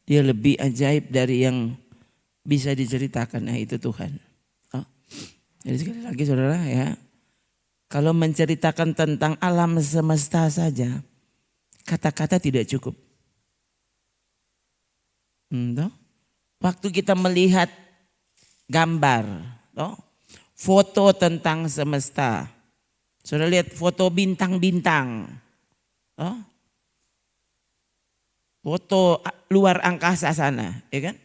Dia lebih ajaib dari yang bisa diceritakan. Nah itu Tuhan. Oh. Jadi sekali lagi saudara ya, kalau menceritakan tentang alam semesta saja, kata-kata tidak cukup. Toh? Waktu kita melihat gambar, toh? Foto tentang semesta. Saudara lihat foto bintang-bintang. Toh? Foto luar angkasa sana, ya kan?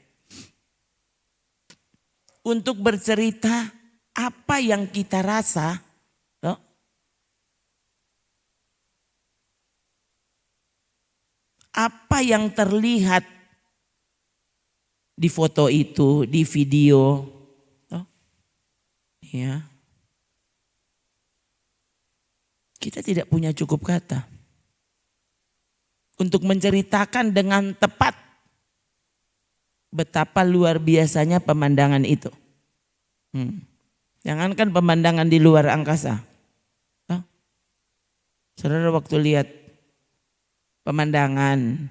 Untuk bercerita apa yang kita rasa, toh? Apa yang terlihat di foto itu, di video, toh? Ya. Kita tidak punya cukup kata untuk menceritakan dengan tepat betapa luar biasanya pemandangan itu. Jangankan pemandangan di luar angkasa. Oh. Saudara waktu lihat pemandangan,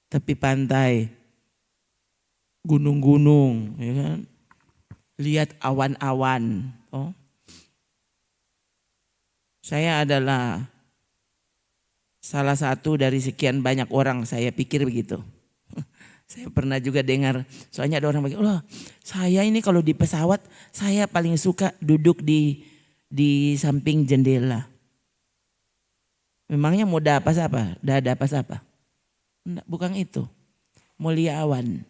tepi pantai, gunung-gunung, ya kan? Lihat awan-awan. Saya adalah salah satu dari sekian banyak orang, saya pikir begitu. Saya pernah juga dengar, soalnya ada orang bilang, saya ini kalau di pesawat saya paling suka duduk di samping jendela. Memangnya mau dapat apa? Dapat apa? Bukan itu. Mulia awan.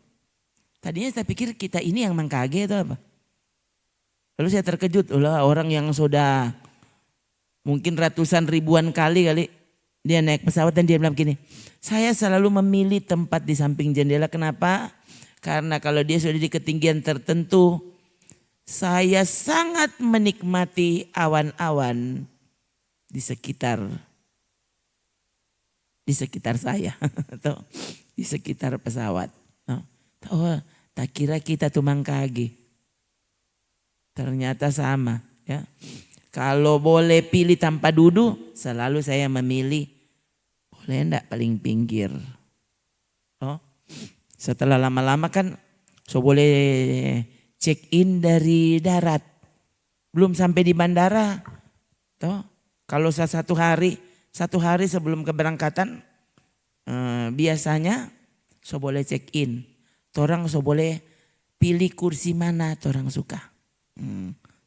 Tadinya saya pikir kita ini yang mengkaget atau apa. Lalu saya terkejut, orang yang sudah mungkin ratusan ribuan kali dia naik pesawat dan dia bilang begini, saya selalu memilih tempat di samping jendela. Kenapa? Karena kalau dia sudah di ketinggian tertentu, saya sangat menikmati awan-awan di sekitar saya atau di sekitar pesawat. Tak kira kita tuh mangkage. Ternyata sama ya. Kalau boleh pilih tanpa duduk, selalu saya memilih boleh enggak paling pinggir. Setelah lama-lama kan boleh check in dari darat. Belum sampai di bandara. Kalau satu hari sebelum keberangkatan biasanya boleh check in. Torang boleh pilih kursi mana torang suka.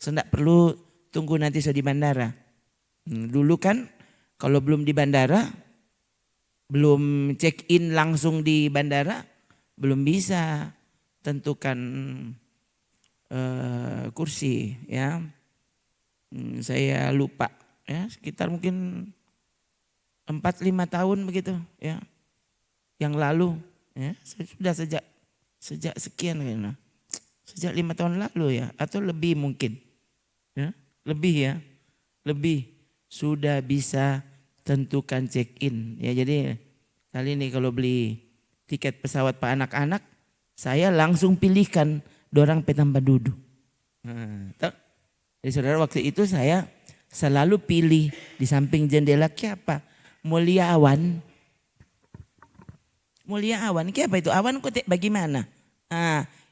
Tidak perlu tunggu nanti di bandara. Dulu kan kalau belum di bandara, belum check in langsung di bandara, belum bisa tentukan kursi ya. Saya lupa ya, sekitar mungkin 4-5 tahun begitu ya. Yang lalu ya, sudah sejak sekian kayaknya. Sejak 5 tahun lalu ya, atau lebih mungkin. Ya, lebih sudah bisa tentukan check in ya. Jadi kali ini kalau beli tiket pesawat pak anak-anak, saya langsung pilihkan dorang petambah duduk. Jadi saudara waktu itu saya selalu pilih di samping jendela. Kenapa? Mulia awan. Kenapa itu? Awan kok bagaimana?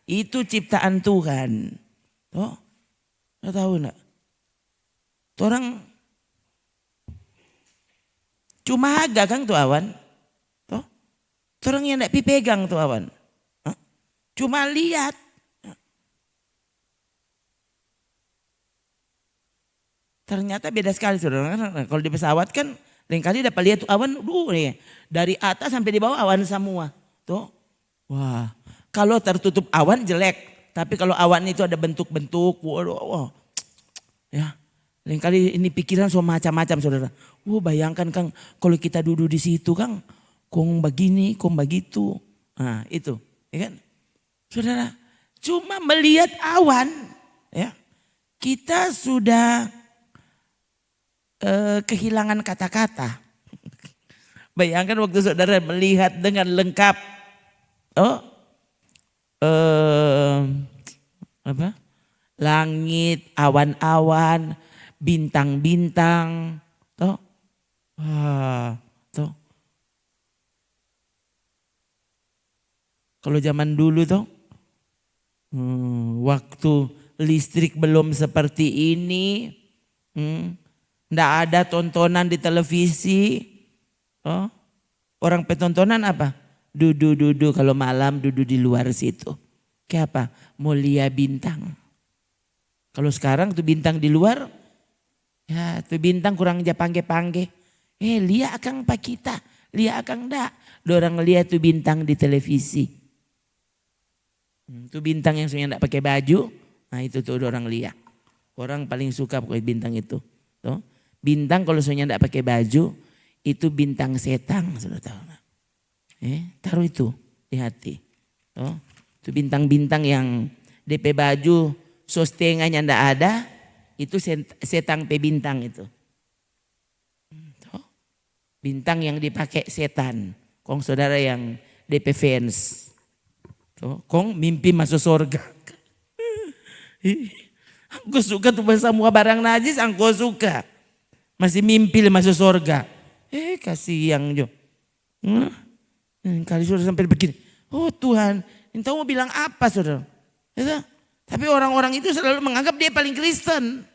Itu ciptaan Tuhan. Tahu enggak? Orang cuma agak kan tuh awan. Orang yang enggak dipegang tuh awan. Cuma lihat. Ternyata beda sekali saudara. Kalau di pesawat kan lain kali dapat lihat tuh awan, nih dari atas sampai di bawah awan semua. Wah, kalau tertutup awan jelek. Tapi kalau awan itu ada bentuk-bentuk, ya. Lain kali ini pikiran macam-macam saudara. Bayangkan Kang, kalau kita duduk di situ Kang, kong begini, kong begitu. Nah itu, ya kan? Saudara, cuma melihat awan, ya, kita sudah kehilangan kata-kata. Bayangkan waktu saudara melihat dengan lengkap, langit, awan-awan, bintang-bintang, Kalau zaman dulu tuh, waktu listrik belum seperti ini, ndak ada tontonan di televisi. Oh, orang petontonan apa? Dudu kalau malam duduk di luar situ. Kayak apa? Mulia bintang. Kalau sekarang tuh bintang di luar, ya tuh bintang kurang aja pangge-pangge. Lihat akang pak kita, lihat akang ndak. Dorang lihat tuh bintang di televisi. Tuh bintang yang sebenarnya ndak pakai baju, nah itu tuh orang lihat. Orang paling suka pakai bintang itu. Tuh. Bintang kalau sebenarnya ndak pakai baju, itu bintang setan, sudah tahu. Taruh itu di hati. Oh, itu bintang-bintang yang DP baju sostenganya ndak ada, itu setan pe bintang itu. Bintang yang dipakai setan. Kong saudara yang DP fans. Kong mimpi masuk surga. Aku suka tuh semua barang najis, aku suka. Masih mimpi masuk surga. Kasih yang jo. Kali sudah sampai begini. Oh Tuhan, entah mau bilang apa saudara. Tapi orang-orang itu selalu menganggap dia paling Kristen.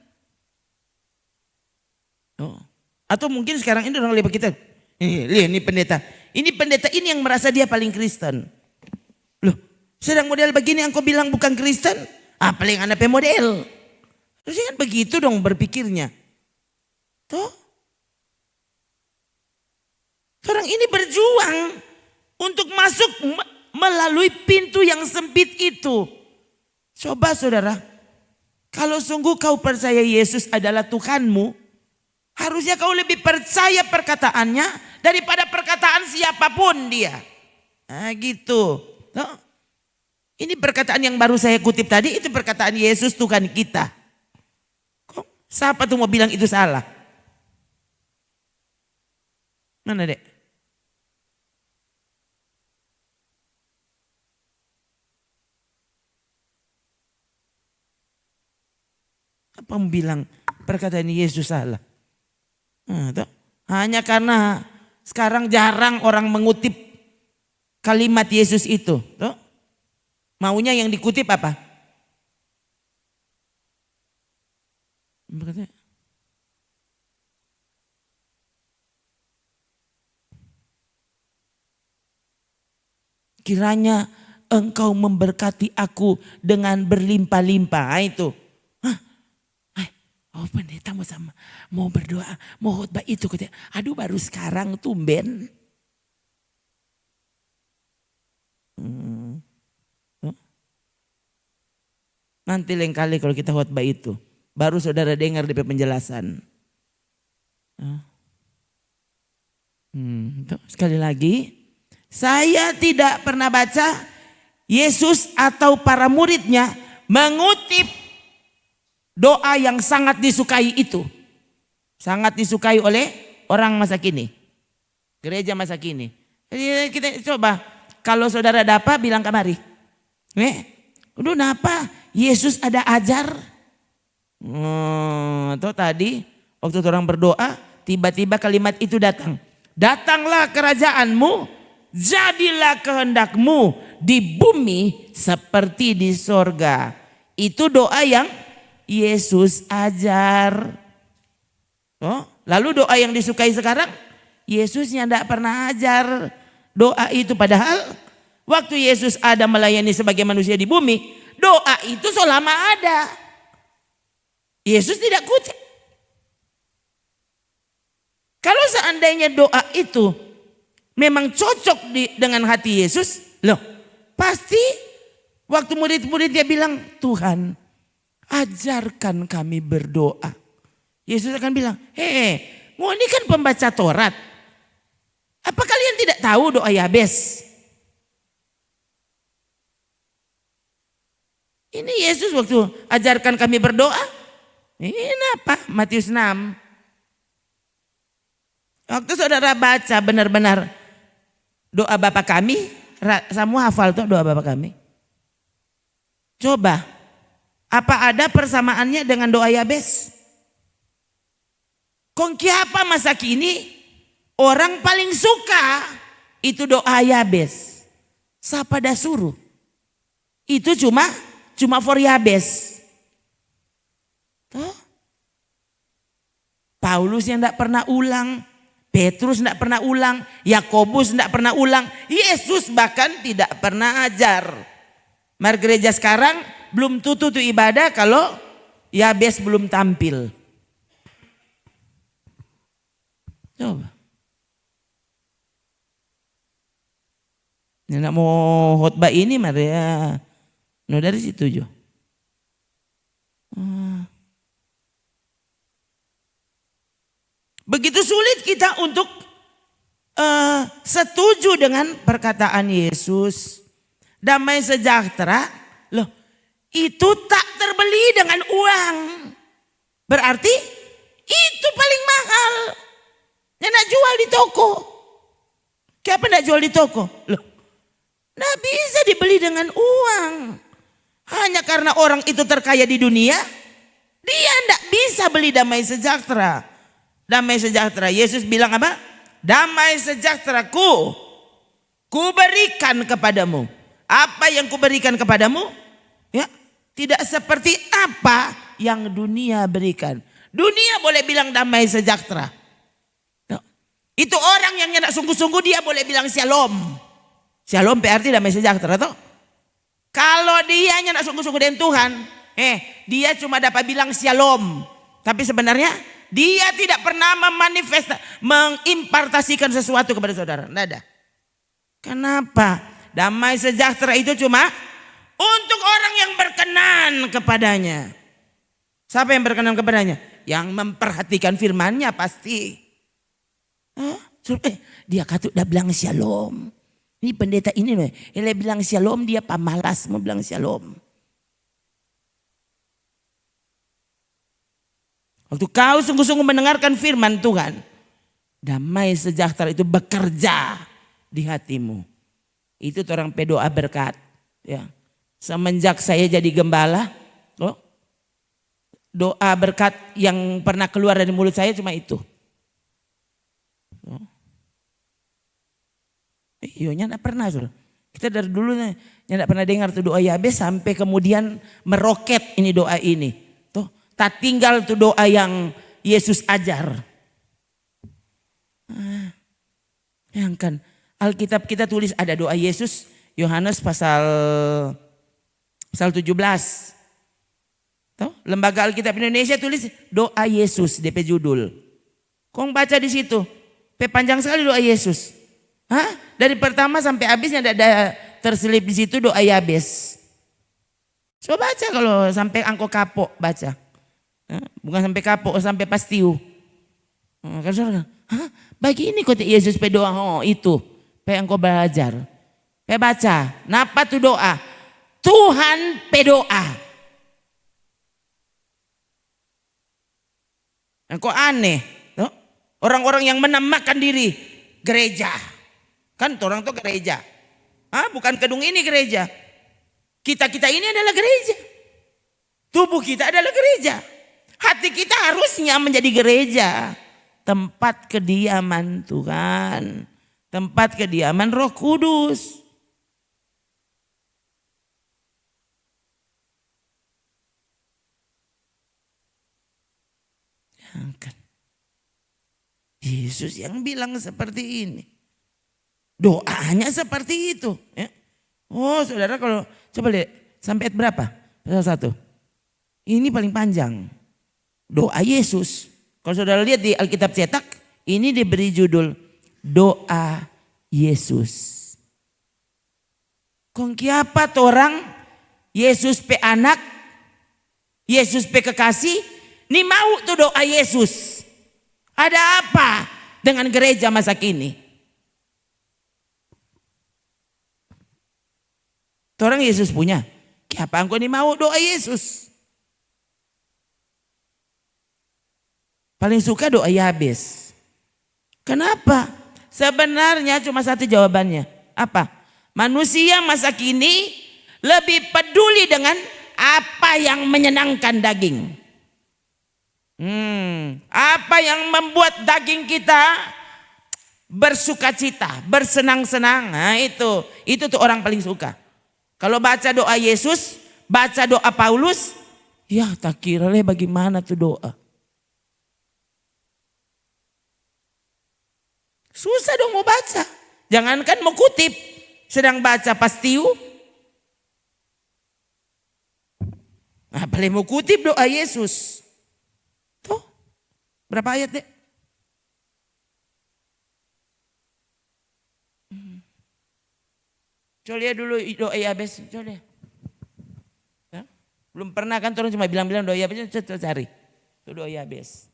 Atau mungkin sekarang ini orang lihat kita. Lihat ini pendeta. Ini pendeta ini yang merasa dia paling Kristen. Loh, sedang model begini engkau bilang bukan Kristen? Paling anak model. Harusnya kan begitu dong berpikirnya. Tuh. Orang ini berjuang untuk masuk melalui pintu yang sempit itu. Coba saudara, kalau sungguh kau percaya Yesus adalah Tuhanmu, harusnya kau lebih percaya perkataannya daripada perkataan siapapun dia. Nah gitu. Nah, ini perkataan yang baru saya kutip tadi, itu perkataan Yesus Tuhan kita. Kok siapa tuh mau bilang itu salah? Mana dek? Apa mau bilang perkataan Yesus salah? Hanya karena sekarang jarang orang mengutip kalimat Yesus itu. Maunya yang dikutip apa? Kiranya engkau memberkati aku dengan berlimpah-limpah. Itu. Oh pendeta mau berdoa, mau khotbah itu. Aduh baru sekarang tumben. Nanti lain kali kalau kita khotbah itu, baru saudara dengar dari penjelasan. Sekali lagi, saya tidak pernah baca Yesus atau para muridnya mengutip doa yang sangat disukai itu. Sangat disukai oleh orang masa kini. Gereja masa kini. Jadi kita coba, kalau saudara dapat bilang kamari. Udah napa? Yesus ada ajar. Atau tadi waktu orang berdoa, tiba-tiba kalimat itu datang. Datanglah kerajaanmu, jadilah kehendakmu di bumi seperti di sorga. Itu doa yang Yesus ajar. Lalu doa yang disukai sekarang, Yesusnya tidak pernah ajar doa itu. Padahal waktu Yesus ada melayani sebagai manusia di bumi, doa itu selama ada. Yesus tidak kutip. Kalau seandainya doa itu memang cocok dengan hati Yesus, pasti waktu murid-murid dia bilang, Tuhan ajarkan kami berdoa. Yesus akan bilang, mau ini kan pembaca Taurat. Apa kalian tidak tahu doa Yabes? Ini Yesus waktu ajarkan kami berdoa. Ini apa? Matius 6. Waktu saudara baca benar-benar doa Bapa kami, semua hafal tuh doa Bapa kami. Coba, apa ada persamaannya dengan doa Yabes? Kiapa masa kini orang paling suka itu doa Yabes. Sapada suruh. Itu cuma for Yabes. Toh? Paulus yang tidak pernah ulang, Petrus tidak pernah ulang, Yakobus tidak pernah ulang, Yesus bahkan tidak pernah ajar. Mari gereja sekarang belum tutup ibadah kalau Yabes belum tampil. Coba. Yang nak mau khotbah ini mari ya. No dari situ jo. Begitu sulit kita untuk setuju dengan perkataan Yesus. Damai sejahtera, loh itu tak terbeli dengan uang. Berarti itu paling mahal. Yang nak jual di toko. Kenapa nak jual di toko? Loh, nggak bisa dibeli dengan uang. Hanya karena orang itu terkaya di dunia, dia nggak bisa beli damai sejahtera. Damai sejahtera. Yesus bilang apa? Damai sejahteraku, ku berikan kepadamu. Apa yang ku berikan kepadamu? Ya, tidak seperti apa yang dunia berikan. Dunia boleh bilang damai sejahtera. Itu orang yang tidak sungguh-sungguh dia boleh bilang shalom. Shalom berarti damai sejahtera toh. Kalau dia tidak sungguh-sungguh dengan Tuhan, dia cuma dapat bilang shalom. Tapi sebenarnya dia tidak pernah mengimpartasikan sesuatu kepada saudara. Tidak ada. Kenapa? Damai sejahtera itu cuma untuk orang yang berkenan kepadanya. Siapa yang berkenan kepadanya? Yang memperhatikan firman-Nya pasti. Dia kata udah bilang shalom. Ini pendeta ini loh. Dia bilang shalom, dia pamalas mau bilang shalom. Waktu kau sungguh-sungguh mendengarkan firman Tuhan, damai sejahtera itu bekerja di hatimu. Itu orang pedoa berkat. Ya. Semenjak saya jadi gembala, doa berkat yang pernah keluar dari mulut saya cuma itu. Iyonya enggak pernah. Kita dari dulu enggak pernah dengar tuh doa Yabes sampai kemudian meroket ini doa ini. Tuh, tak tinggal tuh doa yang Yesus ajar. Yang kan Alkitab kita tulis ada doa Yesus, Yohanes pasal 17. Tuh, Lembaga Alkitab Indonesia tulis doa Yesus DP judul. Kong baca di situ, panjang sekali doa Yesus. Dari pertama sampai habisnya ada terselip di situ doa Yabes. Coba baca kalau sampai angko kapok baca. Bukan sampai kapok, sampai pastiu. Kan saudara, begini kok Yesus berdoa itu. Engkau belajar. Baca. Napa tuh doa? Tuhan pedoa. Engkau aneh. Orang-orang yang menamakan diri gereja. Kan orang tuh gereja. Bukan gedung ini gereja. Kita ini adalah gereja. Tubuh kita adalah gereja. Hati kita harusnya menjadi gereja. Tempat kediaman Tuhan. Tempat kediaman Roh Kudus. Yesus yang bilang seperti ini. Doanya seperti itu. Ya. Oh saudara kalau coba lihat sampai ayat berapa? Pasal 1. Ini paling panjang. Doa Yesus. Kalau saudara lihat di Alkitab cetak. Ini diberi judul doa Yesus. Kong kiapa orang Yesus pe anak, Yesus pe kekasih, ni mau tuh doa Yesus. Ada apa dengan gereja masa kini? Orang Yesus punya, kiapa engkau ni mau doa Yesus? Paling suka doa Yabes. Kenapa? Sebenarnya cuma satu jawabannya. Apa? Manusia masa kini lebih peduli dengan apa yang menyenangkan daging. Apa yang membuat daging kita bersukacita, bersenang-senang. Nah itu tuh orang paling suka. Kalau baca doa Yesus, baca doa Paulus, ya tak kira bagaimana tuh doa. Susah dong mau baca. Jangankan mau kutip, sedang baca pastiu. Nah, paling mau kutip doa Yesus. Tuh, berapa ayat deh? Coba lihat dulu doa Yabes, coba lihat. Ya? Belum pernah kan orang cuma bilang-bilang doa Yabes, coba cari. Itu doa Yabes.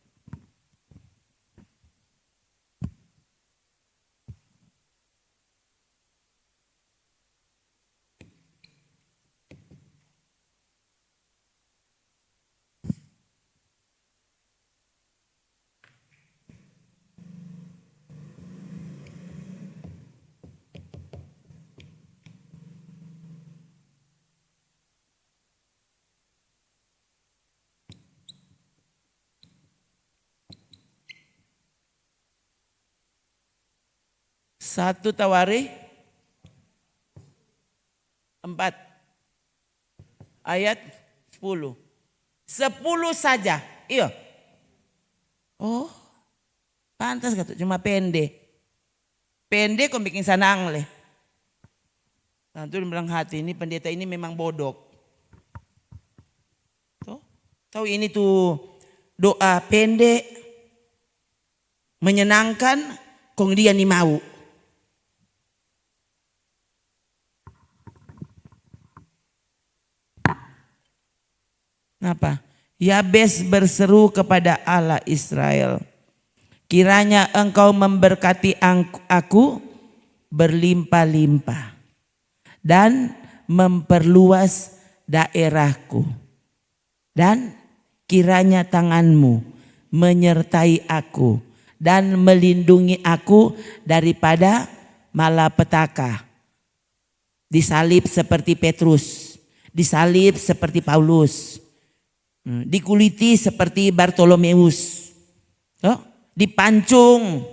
Satu Tawari 4 ayat 10. 10 saja. Iya. Oh, pantas kata cuma pendek. Pendek kok bikin sanang leh. Nah, itu bilang hati ini pendeta ini memang bodok. Tuh, tahu ini tuh doa pendek menyenangkan, kong dia nih mau. Kenapa? Yabes berseru kepada Allah Israel. Kiranya engkau memberkati aku berlimpah-limpah dan memperluas daerahku. Dan kiranya tanganmu menyertai aku dan melindungi aku daripada malapetaka. Disalib seperti Petrus, disalib seperti Paulus. Dikuliti seperti Bartolomeus, dipancung,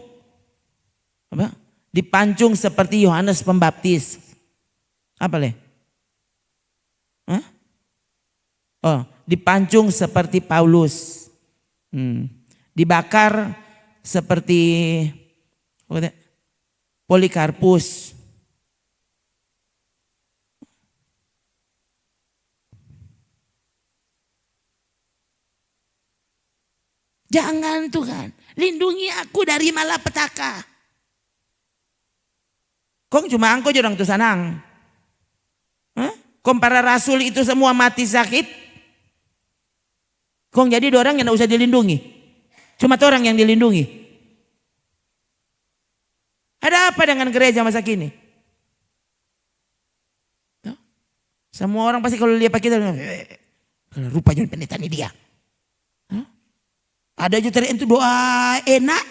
dipancung seperti Yohanes Pembaptis, apa leh? Oh, dipancung seperti Paulus, dibakar seperti Polikarpus. Jangan Tuhan, lindungi aku dari malapetaka. Kong cuma angko jorang tu sanang. Kong para rasul itu semua mati sakit. Kong jadi orang yang tidak usah dilindungi. Cuma orang yang dilindungi. Ada apa dengan gereja masa kini? Semua orang pasti kalau lihat kita, rupanya pendeta ini dia. Ada juga itu doa enak.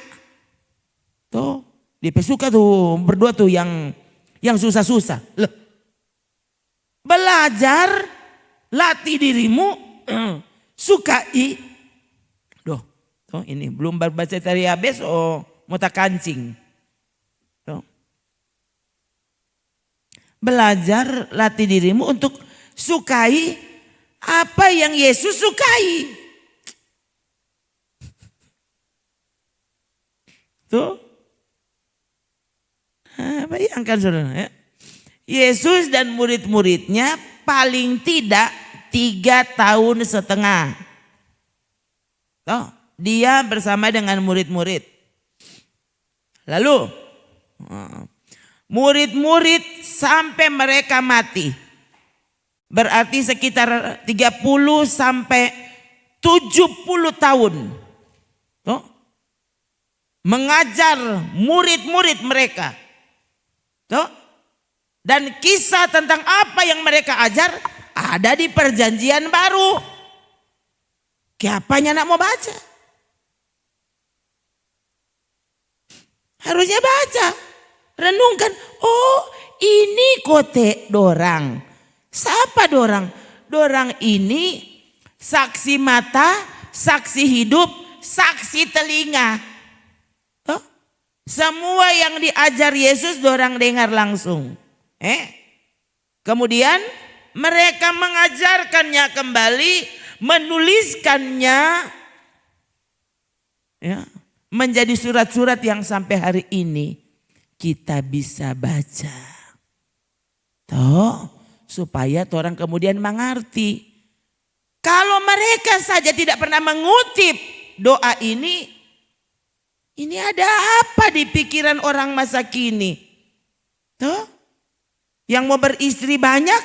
Tuh, dia suka tuh berdoa tuh yang susah-susah. Loh. Belajar, latih dirimu, sukai. Tuh ini belum baca dari Yabes, mau tak kancing. Tuh. Belajar, latih dirimu untuk sukai apa yang Yesus sukai. Tuh. Bayangkan saudara ya. Yesus dan murid-muridnya paling tidak 3,5 tahun. Tuh, dia bersama dengan murid-murid. Lalu murid-murid sampai mereka mati. Berarti sekitar 30 sampai 70 tahun. Tuh. Mengajar murid-murid mereka. Tuh. Dan kisah tentang apa yang mereka ajar ada di Perjanjian Baru. Siapanya nak mau baca? Harusnya baca. Renungkan, oh ini kote dorang. Siapa dorang? Dorang ini saksi mata, saksi hidup, saksi telinga. Semua yang diajar Yesus dorang dengar langsung. Kemudian mereka mengajarkannya kembali, menuliskannya ya, menjadi surat-surat yang sampai hari ini kita bisa baca. Toh, supaya orang kemudian mengerti. Kalau mereka saja tidak pernah mengutip doa ini ada apa di pikiran orang masa kini? Toh, yang mau beristri banyak,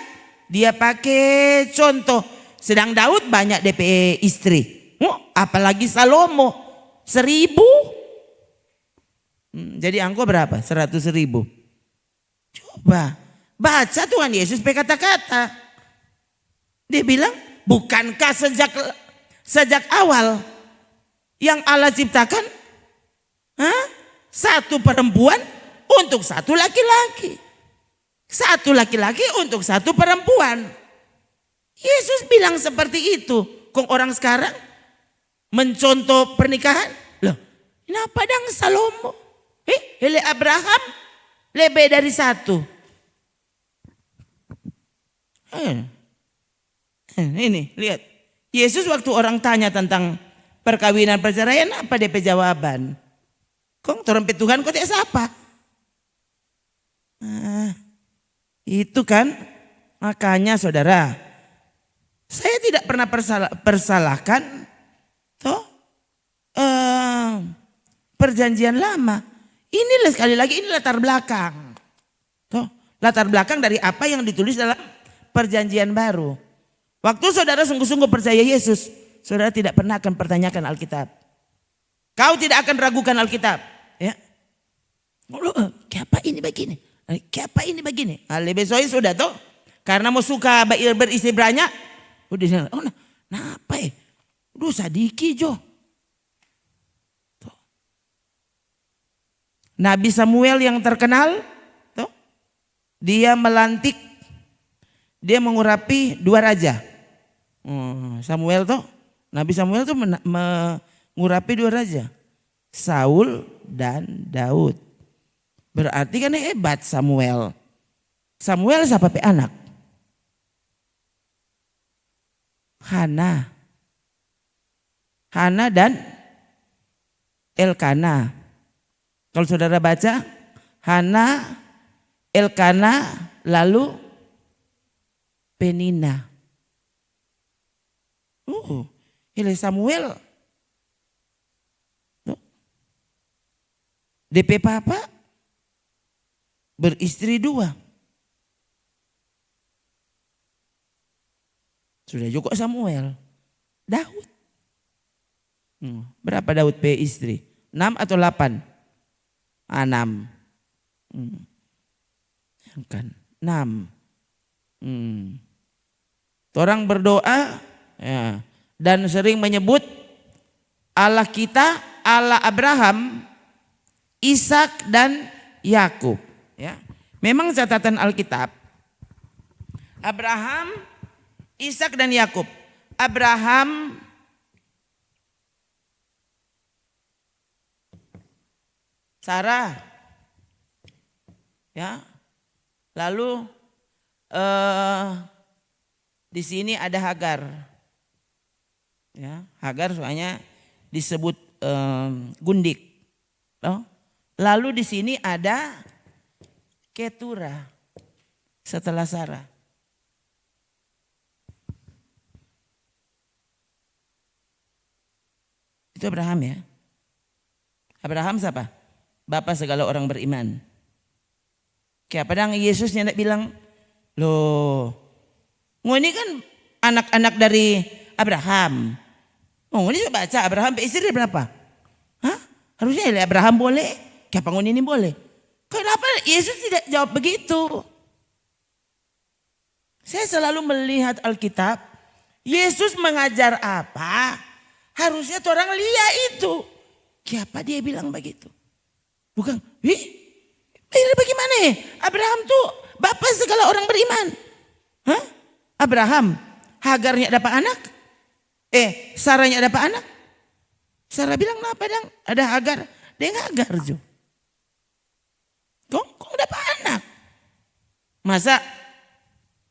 dia pakai contoh. Sedang Daud banyak DP istri. Apalagi Salomo 1.000. Jadi angko berapa? 100.000. Coba baca Tuhan Yesus kata-kata. Dia bilang, bukankah sejak awal yang Allah ciptakan satu perempuan untuk satu laki-laki. Satu laki-laki untuk satu perempuan. Yesus bilang seperti itu. Kok orang sekarang mencontoh pernikahan? Loh, kenapa dang Salomo? Hele Abraham lebih dari satu. Ini lihat. Yesus waktu orang tanya tentang perkawinan perceraian, apa DP jawaban? Kong trompet Tuhan kok tidak siapa? Itu kan makanya saudara, saya tidak pernah persalahkan perjanjian lama. Inilah sekali lagi ini latar belakang. Latar belakang dari apa yang ditulis dalam perjanjian baru. Waktu saudara sungguh-sungguh percaya Yesus, saudara tidak pernah akan pertanyakan Alkitab. Kau tidak akan ragukan Alkitab. Ya. Kenapa ini begini? Kenapa ini begini? Lebih soalnya sudah toh. Karena mau suka beristri banyak. Udah kenapa ya? Udah sadiki jo. Tuh. Nabi Samuel yang terkenal. Tuh. Dia melantik. Dia mengurapi 2 raja. Nabi Samuel tuh mengurapi 2 raja. Saul dan Daud. Berarti kan hebat Samuel. Samuel siapa pe anak? Hana dan Elkana. Kalau saudara baca Hana, Elkana, lalu Penina. Ini Samuel. DP papa beristri 2. Sudah juga Samuel. Daud. Berapa Daud pe istri? 6 atau 8? 6. Kan 6. Orang berdoa ya, dan sering menyebut Allah kita, Allah Abraham, Ishak dan Yakub. Ya. Memang catatan Alkitab, Abraham, Ishak dan Yakub. Abraham Sarah. Ya. Lalu di sini ada Hagar. Ya, Hagar soalnya disebut gundik. Lalu di sini ada Ketura setelah Sarah. Itu Abraham ya. Abraham siapa? Bapak segala orang beriman. Kayak padang Yesus hendak bilang, loh, ini kan anak-anak dari Abraham. Ini saya baca Abraham istri berapa? Harusnya Abraham boleh, kayak bangun ini boleh. Kenapa Yesus tidak jawab begitu? Saya selalu melihat Alkitab, Yesus mengajar apa, harusnya orang lihat itu. Kenapa dia bilang begitu? Bukan, bagaimana ya? Abraham tuh bapak segala orang beriman. Abraham, Hagarnya dapat anak? Sarahnya dapat anak? Sarah bilang, kenapa dang? Ada Hagar. Dia Hagar juga. Kong dapat anak. Masa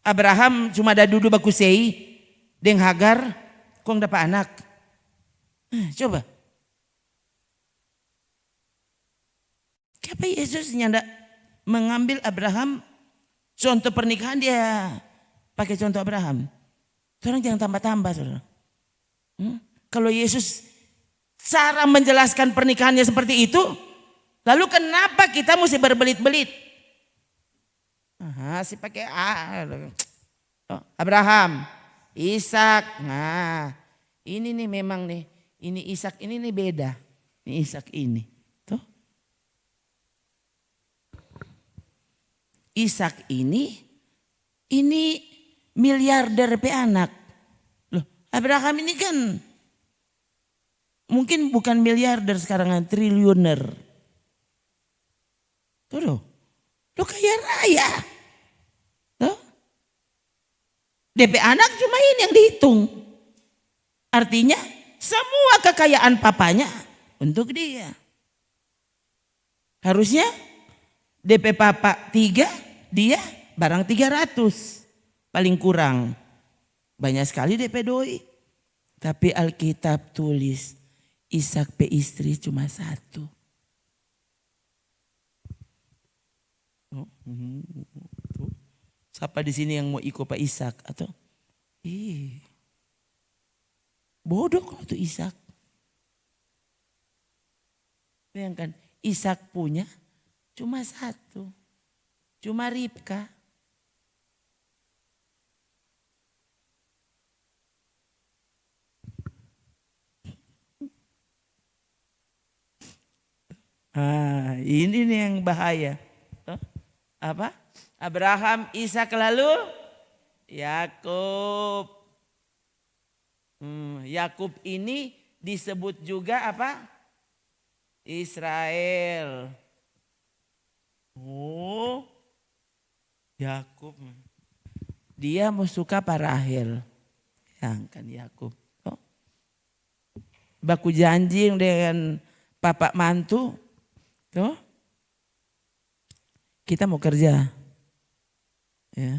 Abraham cuma ada duduk baku sei, deng Hagar, kong dapat anak. Coba. Kenapa Yesus nyanda mengambil Abraham, contoh pernikahan dia pakai contoh Abraham. Orang jangan tambah-tambah, saudara. Kalau Yesus cara menjelaskan pernikahannya seperti itu, lalu kenapa kita mesti berbelit-belit? Si pakai Abraham, Ishak. Nah, ini nih memang nih, ini Ishak ini nih beda. Ini Ishak ini. Tuh. Ishak ini miliarder pe anak. Loh, Abraham ini kan mungkin bukan miliarder sekarang, triliuner. Tuh loh. Lo kaya raya. Tuh. DP anak cuma ini yang dihitung. Artinya semua kekayaan papanya untuk dia. Harusnya DP papa 3, dia barang 300. Paling kurang. Banyak sekali DP doi. Tapi Alkitab tulis Ishak pe istri cuma 1. Siapa di sini yang mau ikut Pak Ishak atau? Bodoh kalau tuh Ishak. Bayangkan Ishak punya cuma 1. Cuma Ribka. Ini nih yang bahaya. Apa? Abraham, Ishak lalu Yakub. Yakub ini disebut juga apa? Israel. Yakub. Dia mau suka Rahel. Yang kan Yakub. Baku janji dengan papa mantu. Tuh. Kita mau kerja. Ya.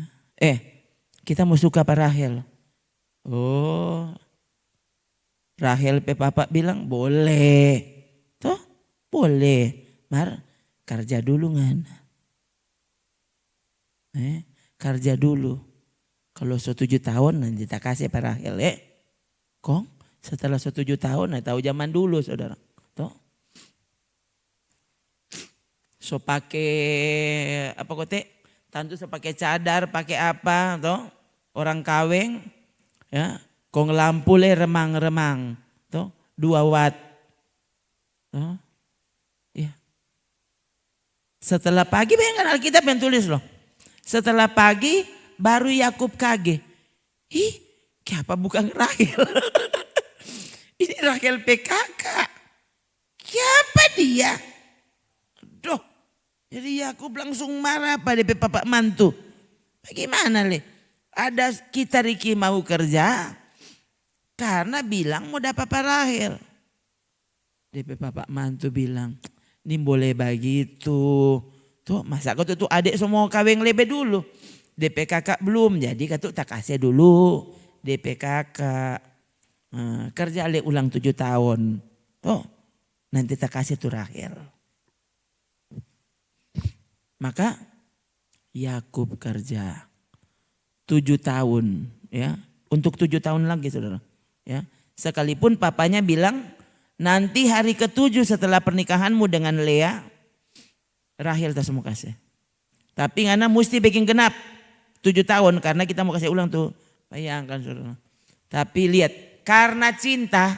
Kita mau suka Rahel. Rahel pe papa bilang boleh. Tuh, boleh. Mar, kerja dulu kan. Kerja dulu. Kalau 7 tahun nanti kita kasih Rahel. Kong, setelah 7 tahun, tahu zaman dulu saudara. Tuh. So pakai apa kote? Tentu so pakai cadar, pakai apa, toh? Orang kaweng, ya, kong lampu le remang-remang, toh, 2 watt, toh, ya. Setelah pagi, bayangkan Alkitab yang tulis loh. Setelah pagi baru Yakub kaget. Kenapa bukan Rahel? Ini Rahel PKK. Siapa dia? Duh. Jadi Yakub langsung marah pada papa mantu. Bagaimana le? Ada kita Riki mau kerja karena bilang mau dapat Rahel. DP papa mantu bilang, ini boleh begitu. Tuh masa kau tuh adik semua kawin lebe dulu. DP kakak belum, jadi kau tak kasih dulu. DP kakak kerja le ulang 7 tahun. Tuh nanti tak kasih tuh Rahel. Maka Yakub kerja 7 tahun ya. Untuk 7 tahun lagi saudara. Ya. Sekalipun papanya bilang nanti hari ke-7 setelah pernikahanmu dengan Lea, Rahel tak semua kasih. Tapi ngana mesti bikin genap 7 tahun karena kita mau kasih ulang tuh. Bayangkan saudara. Tapi lihat karena cinta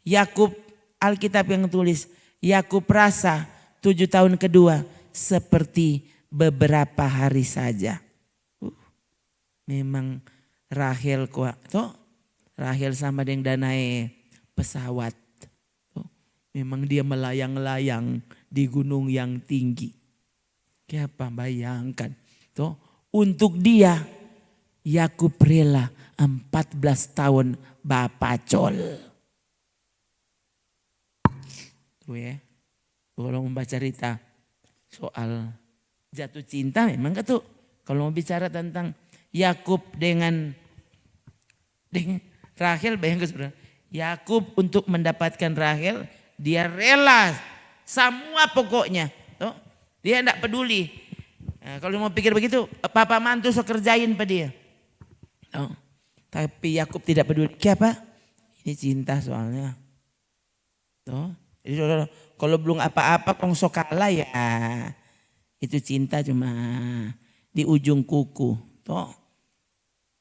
Yakub, Alkitab yang tulis Yakub rasa 7 tahun kedua seperti beberapa hari saja. Memang Rahel kuat. Rahel sama dengan Danae pesawat. Memang dia melayang-layang di gunung yang tinggi. Kenapa bayangkan. Untuk dia Yakub rela 14 tahun bapacol. Tuh ya. Kalau membaca cerita. soal jatuh cinta memang tuh. Kalau mau bicara tentang Yakub dengan Rahel, bayangkan saudara. Yakub untuk mendapatkan Rahel, dia rela semua pokoknya. Tuh. Dia tidak peduli. Nah, kalau mau pikir begitu, papa mantu so kerjain pada dia. Tuh. Tapi Yakub tidak peduli. Kenapa? Ini cinta soalnya. Tuh. Jadi saudara, kalau belum apa-apa kongso kalah ya itu cinta cuma di ujung kuku. Tuh.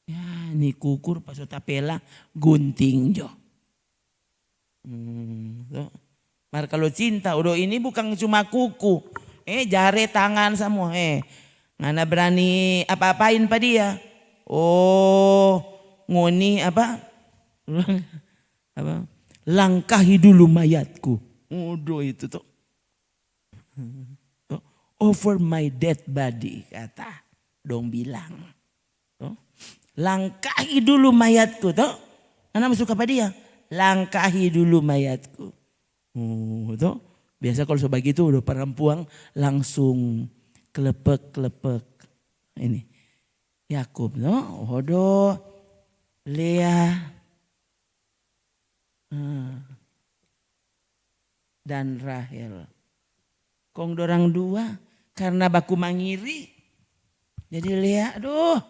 Ya ini kukur pas tapela gunting jo. Tuh. Mar kalau cinta udah ini bukan cuma kuku. Jari tangan semua. Ngana berani apa-apain pa dia. Oh ngoni apa? Apa? Langkahi dulu mayatku. Udah itu tuh. Over my dead body kata dong bilang. Tuh. Langkahi dulu mayatku tuh. Anak masuk apa dia? Langkahi dulu mayatku. Tuh. Biasa kalau sebagi itu udah perempuan langsung kelepek-kelepek. Ini Yakub no, Hodo, Lea, dan Rahel. Kong dorang dua karena baku mangiri. Jadi Lea, aduh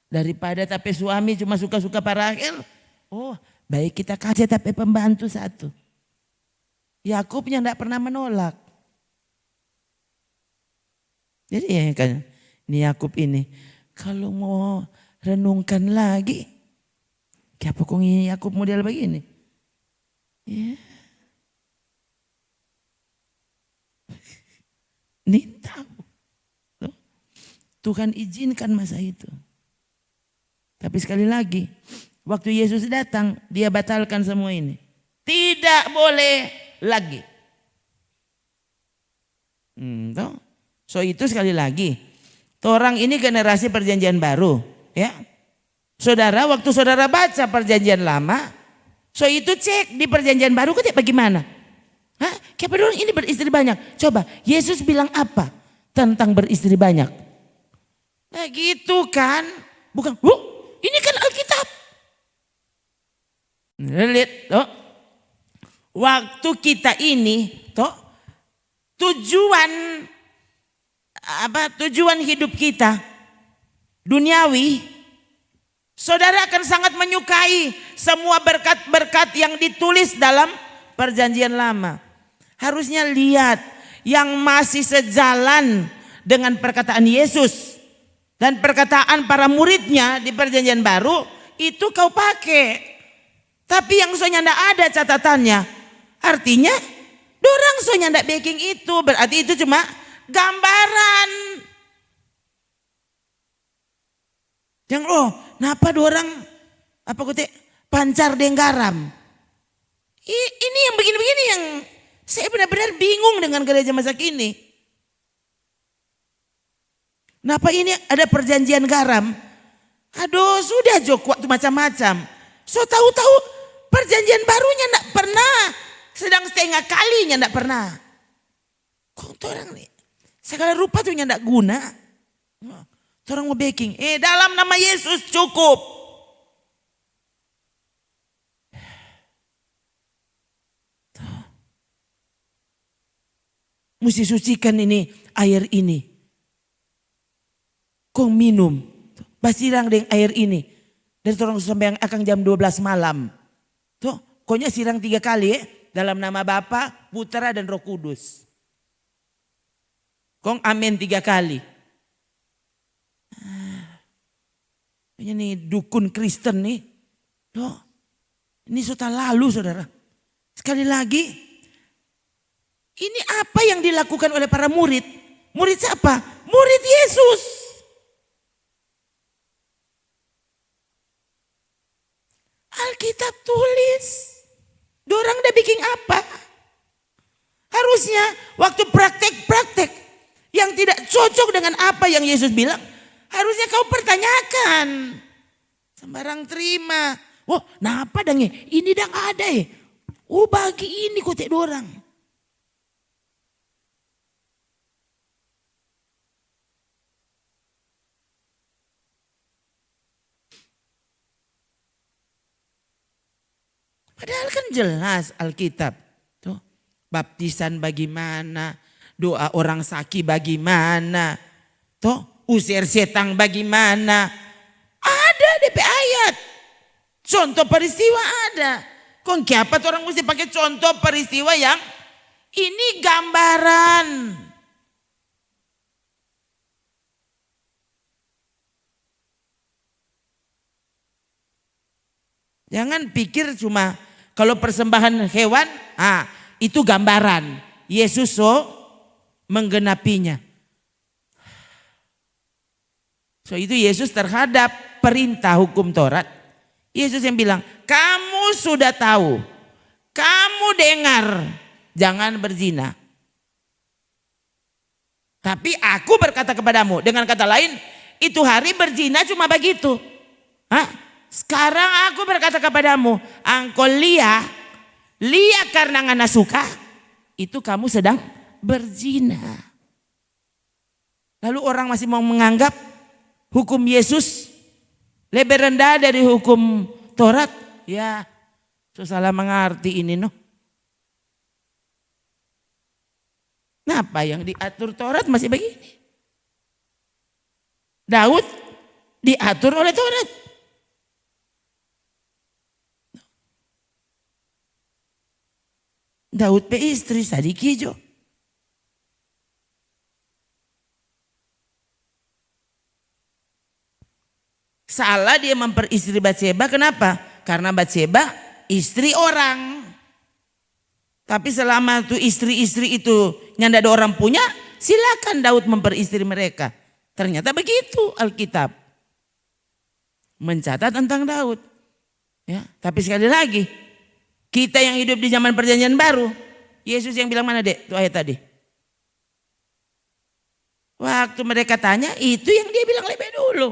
daripada tapi suami cuma suka-suka Pak Rahel. Oh baik kita kasih tapi pembantu satu. Yakubnya tidak pernah menolak. Jadi ya kan ini Yakub ini kalau mau renungkan lagi. Kenapa kok ini Yakub model begini? Ya. Ini tahu. Tuhan izinkan masa itu. Tapi sekali lagi, waktu Yesus datang, dia batalkan semua ini. Tidak boleh lagi. So itu sekali lagi. Orang ini generasi perjanjian baru. Ya. Saudara, waktu saudara baca perjanjian lama, so itu cek di perjanjian baru kayak bagaimana? Hah? Kenapa dulu ini beristri banyak? Coba, Yesus bilang apa tentang beristri banyak? Nah gitu kan. Bukan, ini kan Alkitab. Lihat, toh. Waktu kita ini, toh, tujuan hidup kita duniawi, saudara akan sangat menyukai semua berkat-berkat yang ditulis dalam perjanjian lama. Harusnya lihat yang masih sejalan dengan perkataan Yesus dan perkataan para muridnya di perjanjian baru itu kau pakai. Tapi yang soalnya tidak ada catatannya, artinya dorang soalnya tidak backing itu, berarti itu cuma gambaran. Yang kenapa dorang apa kute pancar deng garam? Ini yang begini-begini yang saya benar-benar bingung dengan gereja masa kini. Kenapa ini ada perjanjian garam? Aduh sudah Jok waktu macam-macam. So tahu-tahu perjanjian barunya enggak pernah. Sedang setengah kalinya enggak pernah. Kok orang nih segala rupa tuh enggak guna. Orang mau backing. Dalam nama Yesus cukup. Mesti sucikan ini air ini. Kong minum. Basirang dengan air ini. Dari orang sampai yang akan jam 12 malam. Tuh, koknya sirang 3 kali dalam nama Bapa, Putra dan Roh Kudus. Kong amin 3 kali. Ini dukun Kristen nih. Tuh, ini sudah lalu saudara. Sekali lagi, ini apa yang dilakukan oleh para murid? Murid siapa? Murid Yesus. Alkitab tulis. Dorang udah bikin apa? Harusnya waktu praktek-praktek yang tidak cocok dengan apa yang Yesus bilang, harusnya kau pertanyakan. Sembarang terima. Napa dang ini dang ada bagi ini kok tak dorang. Padahal kan jelas Alkitab. Tuh, baptisan bagaimana, doa orang sakit bagaimana, tuh usir setan bagaimana. Ada DP ayat. Contoh peristiwa ada. Kok kenapa orang mesti pakai contoh peristiwa yang ini gambaran. Jangan pikir cuma kalau persembahan hewan, itu gambaran. Yesus menggenapinya. So itu Yesus terhadap perintah hukum Taurat. Yesus yang bilang, kamu sudah tahu, kamu dengar, jangan berzina. Tapi aku berkata kepadamu, dengan kata lain, itu hari berzina cuma begitu. Sekarang aku berkata kepadamu, engkau lihat karena ngana suka, itu kamu sedang berzina. Lalu orang masih mau menganggap hukum Yesus lebih rendah dari hukum Taurat. Ya, salah mengerti ini noh. Kenapa yang diatur Taurat masih begini? Daud diatur oleh Taurat. Daud pe istri Sadikijo. Salah dia memperistri Batseba, kenapa? Karena Batseba istri orang. Tapi selama tuh istri-istri itu nyanda ada orang punya, silakan Daud memperistri mereka. Ternyata begitu Alkitab mencatat tentang Daud. Ya, tapi sekali lagi, kita yang hidup di zaman perjanjian baru, Yesus yang bilang mana dek itu ayat tadi? Waktu mereka tanya, itu yang dia bilang lebih dulu.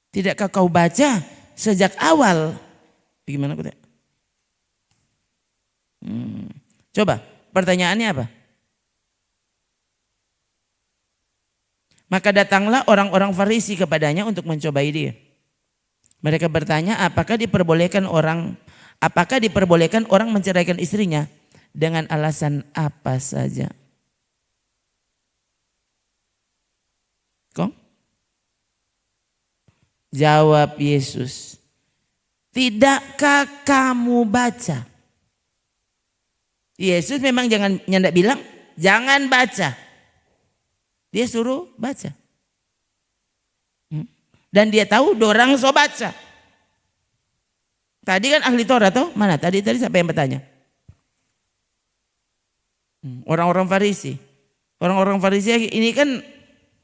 Tidakkah kau baca sejak awal? Bagaimana aku? Coba pertanyaannya apa? Maka datanglah orang-orang Farisi kepadanya untuk mencobai dia. Mereka bertanya, apakah diperbolehkan orang menceraikan istrinya dengan alasan apa saja? Kong? Jawab Yesus, tidakkah kamu baca? Yesus memang nyanda bilang, jangan baca. Dia suruh baca. Dan dia tahu dorang so baca. Tadi kan ahli Taurat toh? Mana? Tadi siapa yang bertanya? Orang-orang Farisi. Orang-orang Farisi ini kan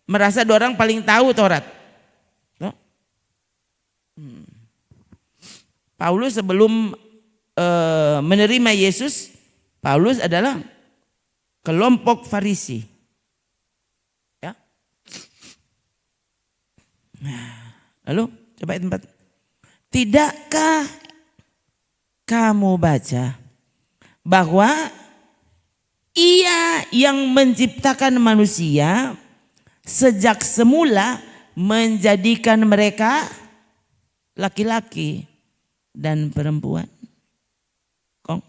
merasa dorang paling tahu Taurat. Toh? Paulus sebelum menerima Yesus, Paulus adalah kelompok Farisi. Lalu coba tempat. Tidakkah kamu baca bahwa Ia yang menciptakan manusia sejak semula menjadikan mereka laki-laki dan perempuan? Kong.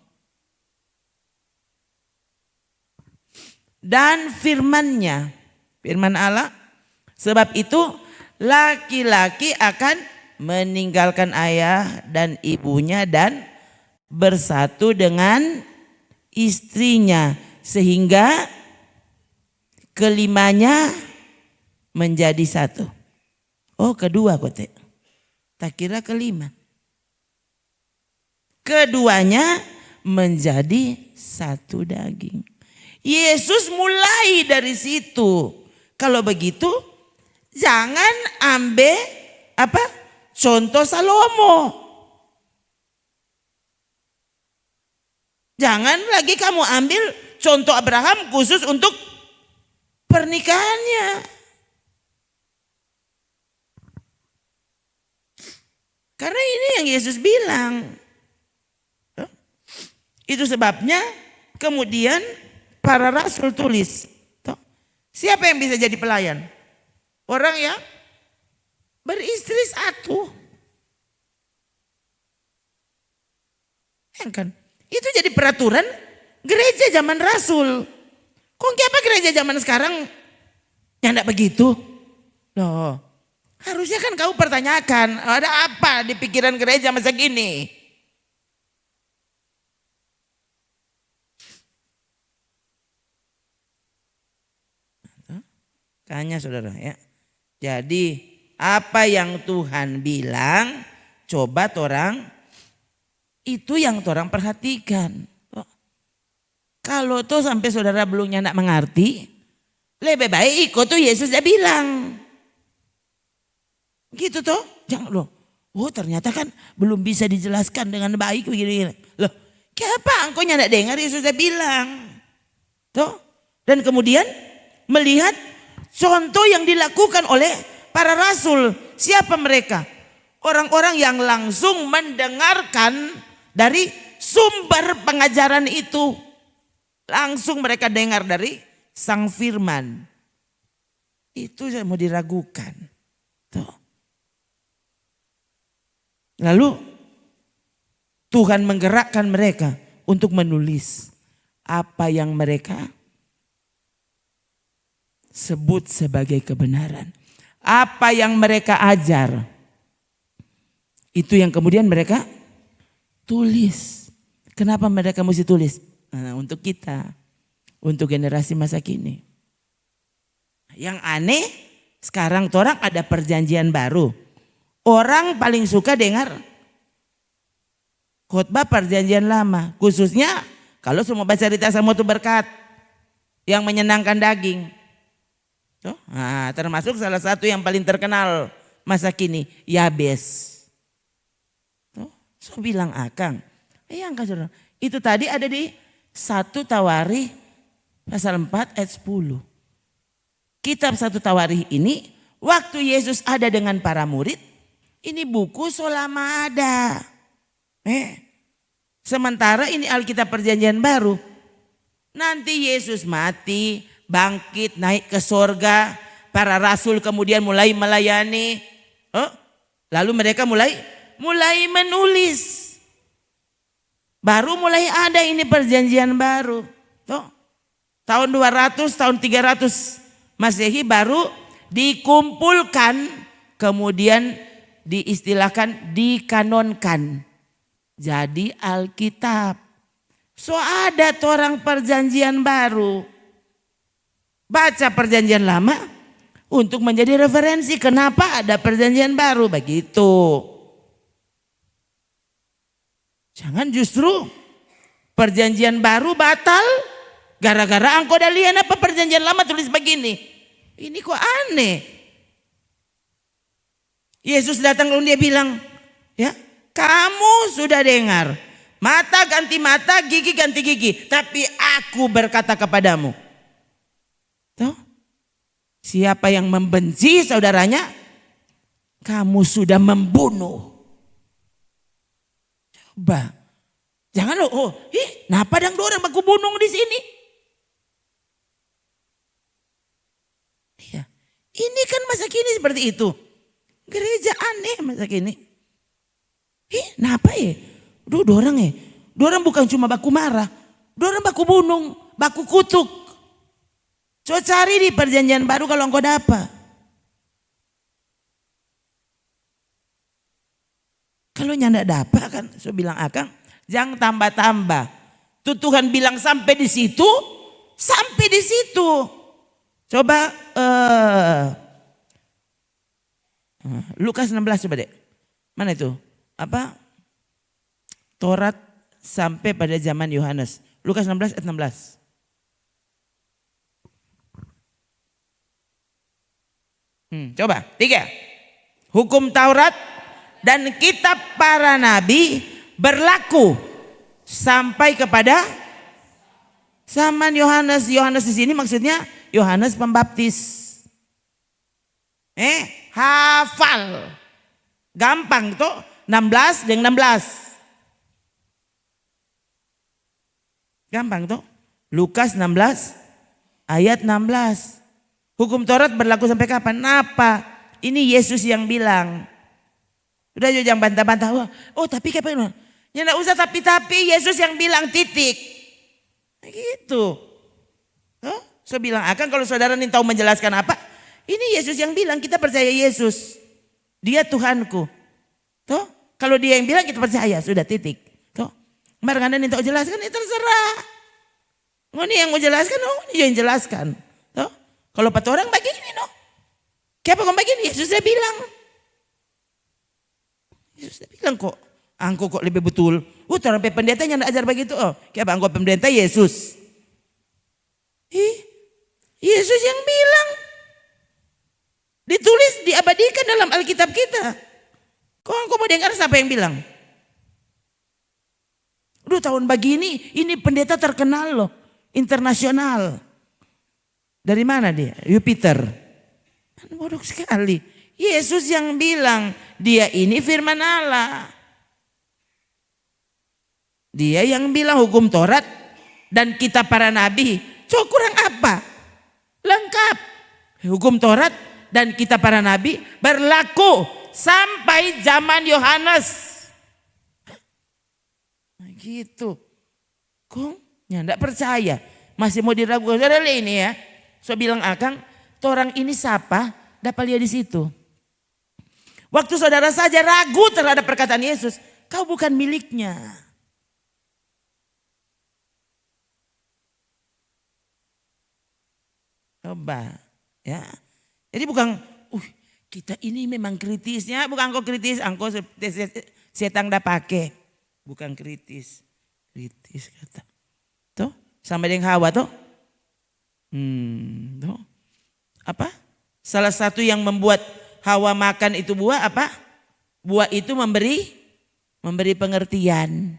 Dan firman-Nya, firman Allah, sebab itu laki-laki akan meninggalkan ayah dan ibunya dan bersatu dengan istrinya sehingga kelimanya menjadi satu. Oh, kedua kote. Tak kira kelima. Keduanya menjadi satu daging. Yesus mulai dari situ. Kalau begitu, jangan ambil contoh Salomo. Jangan lagi kamu ambil contoh Abraham khusus untuk pernikahannya. Karena ini yang Yesus bilang. Itu sebabnya kemudian para rasul tulis. Siapa yang bisa jadi pelayan? Orang yang beristri satu. Kan? Itu jadi peraturan gereja zaman Rasul. Kok apa gereja zaman sekarang nyandak begitu? Loh, harusnya kan kau pertanyakan, ada apa di pikiran gereja masa gini? Tanya saudara ya. Jadi apa yang Tuhan bilang, coba torang itu yang torang perhatikan. Kalau tuh sampai saudara belum nyandak mengerti, lebih baik ikut tuh Yesus dia bilang. Gitu tuh, jangan loh. Oh ternyata kan belum bisa dijelaskan dengan baik begini. Loh, kenapa engkau nyandak dengar Yesus dia bilang? Tuh, dan kemudian melihat contoh yang dilakukan oleh para rasul. Siapa mereka? Orang-orang yang langsung mendengarkan dari sumber pengajaran itu. Langsung mereka dengar dari sang firman. Itu saya mau diragukan. Tuh. Lalu Tuhan menggerakkan mereka untuk menulis apa yang mereka sebut sebagai kebenaran. Apa yang mereka ajar. Itu yang kemudian mereka tulis. Kenapa mereka mesti tulis? Nah, untuk kita, untuk generasi masa kini. Yang aneh, sekarang orang ada perjanjian baru. Orang paling suka dengar khotbah perjanjian lama. Khususnya kalau semua baca cerita sama itu berkat yang menyenangkan daging. Nah, termasuk salah satu yang paling terkenal masa kini, Yabes. So bilang Akang, itu tadi ada di 1 Tawarikh pasal 4 ayat 10. Kitab 1 Tawarikh ini waktu Yesus ada dengan para murid, ini buku selama ada. Sementara ini Alkitab perjanjian baru. Nanti Yesus mati, bangkit, naik ke sorga. Para rasul kemudian mulai melayani. Lalu mereka mulai menulis. Baru mulai ada ini perjanjian baru. Tahun 200, tahun 300 Masehi baru dikumpulkan. Kemudian diistilahkan dikanonkan. Jadi Alkitab. So ada orang perjanjian baru. Baca perjanjian lama untuk menjadi referensi. Kenapa ada perjanjian baru begitu. Jangan justru perjanjian baru batal gara-gara engkau dah lihat apa perjanjian lama tulis begini. Ini kok aneh. Yesus datang lalu dia bilang, ya, kamu sudah dengar, mata ganti mata, gigi ganti gigi, tapi aku berkata kepadamu. Tuh, siapa yang membenci saudaranya, kamu sudah membunuh. Coba, jangan lo, kenapa dang orang baku bunuh di sini? Ya, ini kan masa kini seperti itu. Gereja aneh masa kini. Kenapa ya? Dorang ya, dorang bukan cuma baku marah, dorang baku bunuh, baku kutuk. So cari di perjanjian baru kalau engkau dapat. Kalau nyanda dapat kan, so bilang Akang, jangan tambah-tambah. Tuh Tuhan bilang sampai di situ, sampai di situ. Coba Lukas 16 coba deh. Mana itu? Apa? Taurat sampai pada zaman Yohanes. Lukas 16 ayat 16. Coba, 3. Hukum Taurat dan kitab para nabi berlaku sampai kepada zaman Yohanes. Yohanes di sini maksudnya Yohanes Pembaptis. Hafal. Gampang tuh 16 dengan 16. Gampang tuh. Lukas 16 ayat 16. Hukum Taurat berlaku sampai kapan? Apa? Ini Yesus yang bilang. Udah jangan bantah-bantah. Oh tapi kayak apa? Ya enggak usah tapi Yesus yang bilang titik. Gitu. Saya bilang akan kalau saudara ini tahu menjelaskan apa. Ini Yesus yang bilang kita percaya Yesus. Dia Tuhanku. Toh, kalau dia yang bilang kita percaya sudah titik. Toh, kemarin Anda tahu jelaskan itu terserah. Ini yang mau jelaskan, ini yang jelaskan. Toh, kalau 4 orang begini no. Kenapa kau begini? Yesus dia bilang. Yesus dia bilang kok. Angko kok lebih betul. Orang pendeta yang ajar begitu. Kenapa angko pendeta Yesus? Yesus yang bilang. Ditulis, diabadikan dalam Alkitab kita. Kok angko mau dengar siapa yang bilang? Tahun begini, ini pendeta terkenal loh. Internasional. Dari mana dia? Jupiter. Bodoh sekali. Yesus yang bilang, dia ini firman Allah. Dia yang bilang hukum Taurat dan kitab para nabi. Coba kurang apa? Lengkap. Hukum Taurat dan kitab para nabi berlaku sampai zaman Yohanes. Nah, gitu. Kok enggak percaya? Masih mau diragukan. Saudara ini ya. Saya bilang akang, orang ini siapa? Dapat lihat di situ. Waktu saudara saja ragu terhadap perkataan Yesus, kau bukan miliknya. Coba, ya. Jadi bukan, kita ini memang kritisnya, bukan kok kritis, angko setan dah pakai, bukan kritis kata. Tuh, sama dengan Hawa tuh. Tuh. Apa? Salah satu yang membuat Hawa makan itu buah apa? Buah itu memberi pengertian.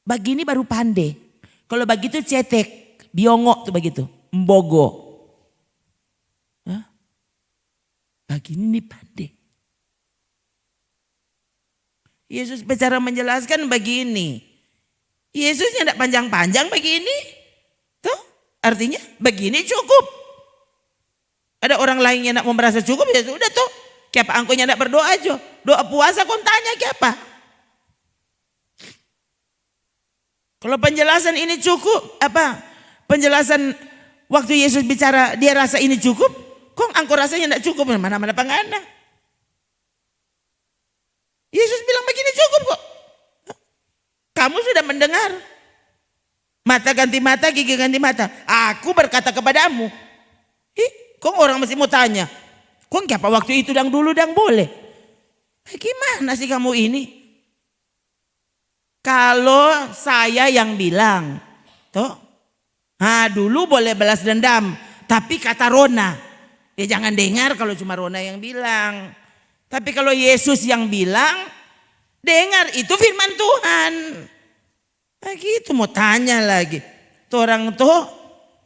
Begini baru pandai. Kalau begitu cetek, biongok tuh begitu. Mbogo. Begini nih pandai. Yesus bicara menjelaskan begini. Yesusnya tidak panjang-panjang begini. Tuh, artinya begini cukup. Ada orang lain yang tidak mau merasa cukup ya sudah tuh. Kenapa angkonya tidak berdoa aja. Doa puasa kau tanya kenapa. Kalau penjelasan ini cukup. Apa? Penjelasan waktu Yesus bicara dia rasa ini cukup. Kok angko rasanya tidak cukup. Mana-mana pengana. Yesus bilang begini cukup kok. Kamu sudah mendengar. Mata ganti mata, gigi ganti mata. Aku berkata kepadamu. Kok orang masih mau tanya. Kok kenapa waktu itu dan dulu dan boleh. Gimana sih kamu ini? Kalau saya yang bilang. Toh. Dulu boleh balas dendam. Tapi kata Rona. Ya jangan dengar kalau cuma Rona yang bilang. Tapi kalau Yesus yang bilang, dengar itu firman Tuhan. Nah gitu mau tanya lagi. Tuh orang tuh,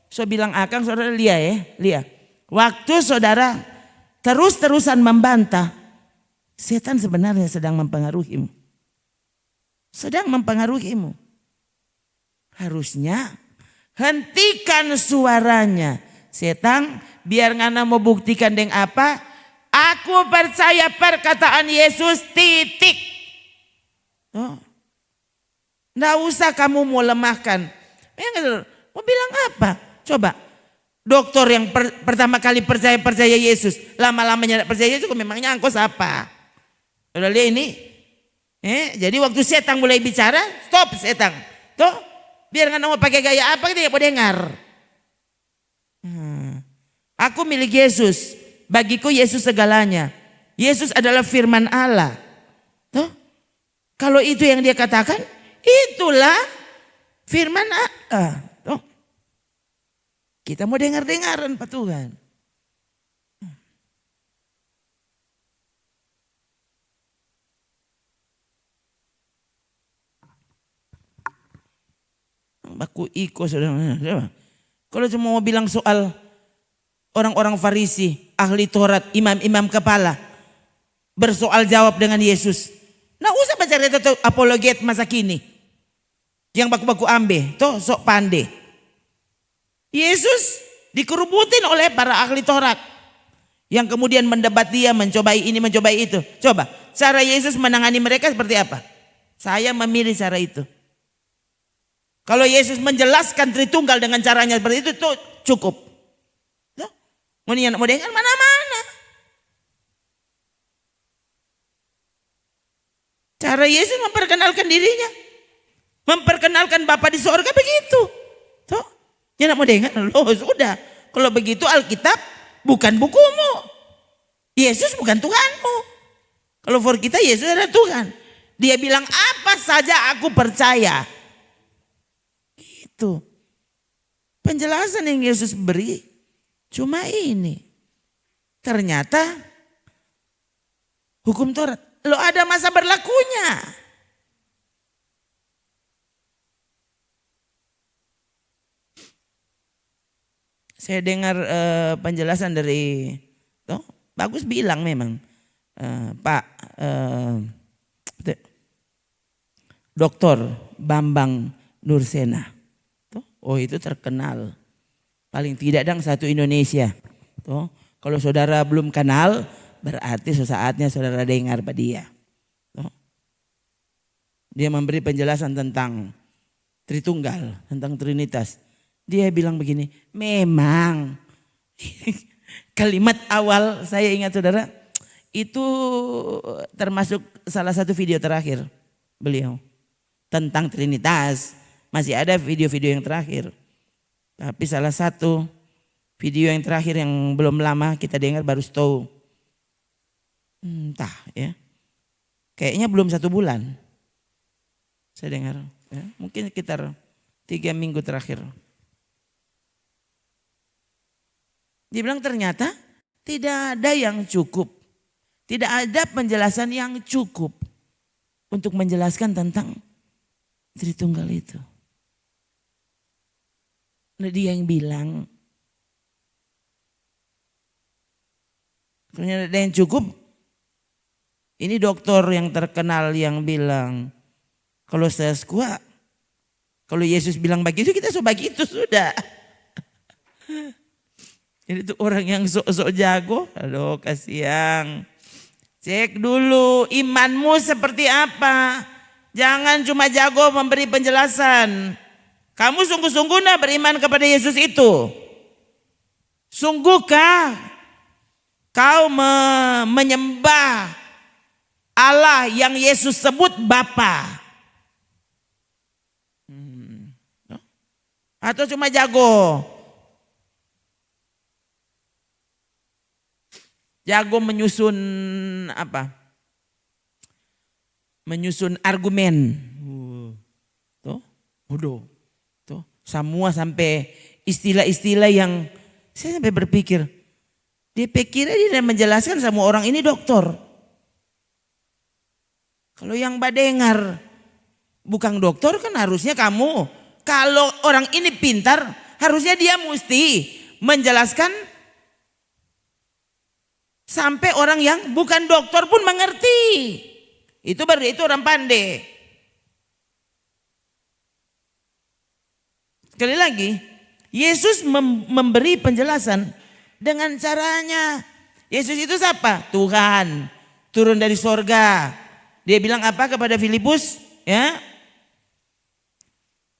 saya bilang akang saudara lihat ya, lihat. Waktu saudara terus-terusan membantah, setan sebenarnya sedang mempengaruhimu. Sedang mempengaruhimu. Harusnya hentikan suaranya. Setan biar ngana mau buktikan dengan apa? Aku percaya perkataan Yesus titik. Nggak usah kamu mau lemahkan. Mau bilang apa? Coba. Dokter yang pertama kali percaya Yesus. Lama-lamanya tidak percaya Yesus memangnya angkos apa? Udah lihat ini. Jadi waktu setan mulai bicara. Stop setan. Tuh. Biar nggak mau pakai gaya apa dia mau dengar. Aku milik Yesus. Bagiku Yesus segalanya. Yesus adalah firman Allah. Tuh. Kalau itu yang dia katakan, itulah firman Allah. Tuh. Kita mau dengar-dengaran Pak Tuhan. Baku iko saudara. Kalau cuma mau bilang soal orang-orang Farisi, ahli Taurat, imam-imam kepala. Bersoal jawab dengan Yesus. Nah usah baca cerita apologet masa kini. Yang baku-baku ambe, toh sok pandai. Yesus dikerubutin oleh para ahli Taurat. Yang kemudian mendebat dia, mencobai ini, mencobai itu. Coba, cara Yesus menangani mereka seperti apa? Saya memilih cara itu. Kalau Yesus menjelaskan Tritunggal dengan caranya seperti itu, tuh cukup. Tuh, mau dengan mana-mana. Cara Yesus memperkenalkan dirinya. Memperkenalkan Bapa di sorga begitu. Tuh, ya mau dengan, loh sudah. Kalau begitu Alkitab bukan bukumu. Yesus bukan Tuhanmu. Kalau for kita Yesus adalah Tuhan. Dia bilang apa saja aku percaya. Gitu. Penjelasan yang Yesus beri cuma ini. Ternyata hukum Taurat. Lo ada masa berlakunya. Saya dengar penjelasan dari bagus bilang memang Pak Dr. Bambang Nursena. Oh itu terkenal. Paling tidak satu Indonesia. Kalau saudara belum kenal berarti sesaatnya saudara dengar pada dia. Dia memberi penjelasan tentang Tritunggal, tentang Trinitas. Dia bilang begini, memang kalimat awal saya ingat saudara, itu termasuk salah satu video terakhir beliau tentang Trinitas. Masih ada video-video yang terakhir. Tapi salah satu video yang terakhir yang belum lama kita dengar baru tahu. Entah ya. Kayaknya belum 1 bulan. Saya dengar. Ya, mungkin sekitar 3 minggu terakhir. Dia bilang ternyata tidak ada yang cukup. Tidak ada penjelasan yang cukup untuk menjelaskan tentang Tritunggal itu. Nah, dia yang bilang ternyata ada yang cukup. Ini dokter yang terkenal yang bilang kalau saya kuat, kalau Yesus bilang begitu kita begitu sudah. Jadi itu orang yang sok-sok jago, aduh kasihan. Cek dulu imanmu seperti apa. Jangan cuma jago memberi penjelasan. Kamu sungguh-sungguh nak beriman kepada Yesus itu? Sungguhkah kau menyembah Allah yang Yesus sebut Bapa? Atau cuma jago? Jago menyusun apa? Menyusun argumen. Tuh, bodoh. Tuh, semua sampai istilah-istilah yang saya sampai berpikir. Dia pikir dia menjelaskan sama orang ini dokter. Kalau yang badengar bukan dokter kan harusnya kamu. Kalau orang ini pintar harusnya dia mesti menjelaskan sampai orang yang bukan dokter pun mengerti. Itu baru itu orang pandai. Sekali lagi, Yesus memberi penjelasan dengan caranya. Yesus itu siapa? Tuhan. Turun dari sorga. Dia bilang apa kepada Filipus? Ya.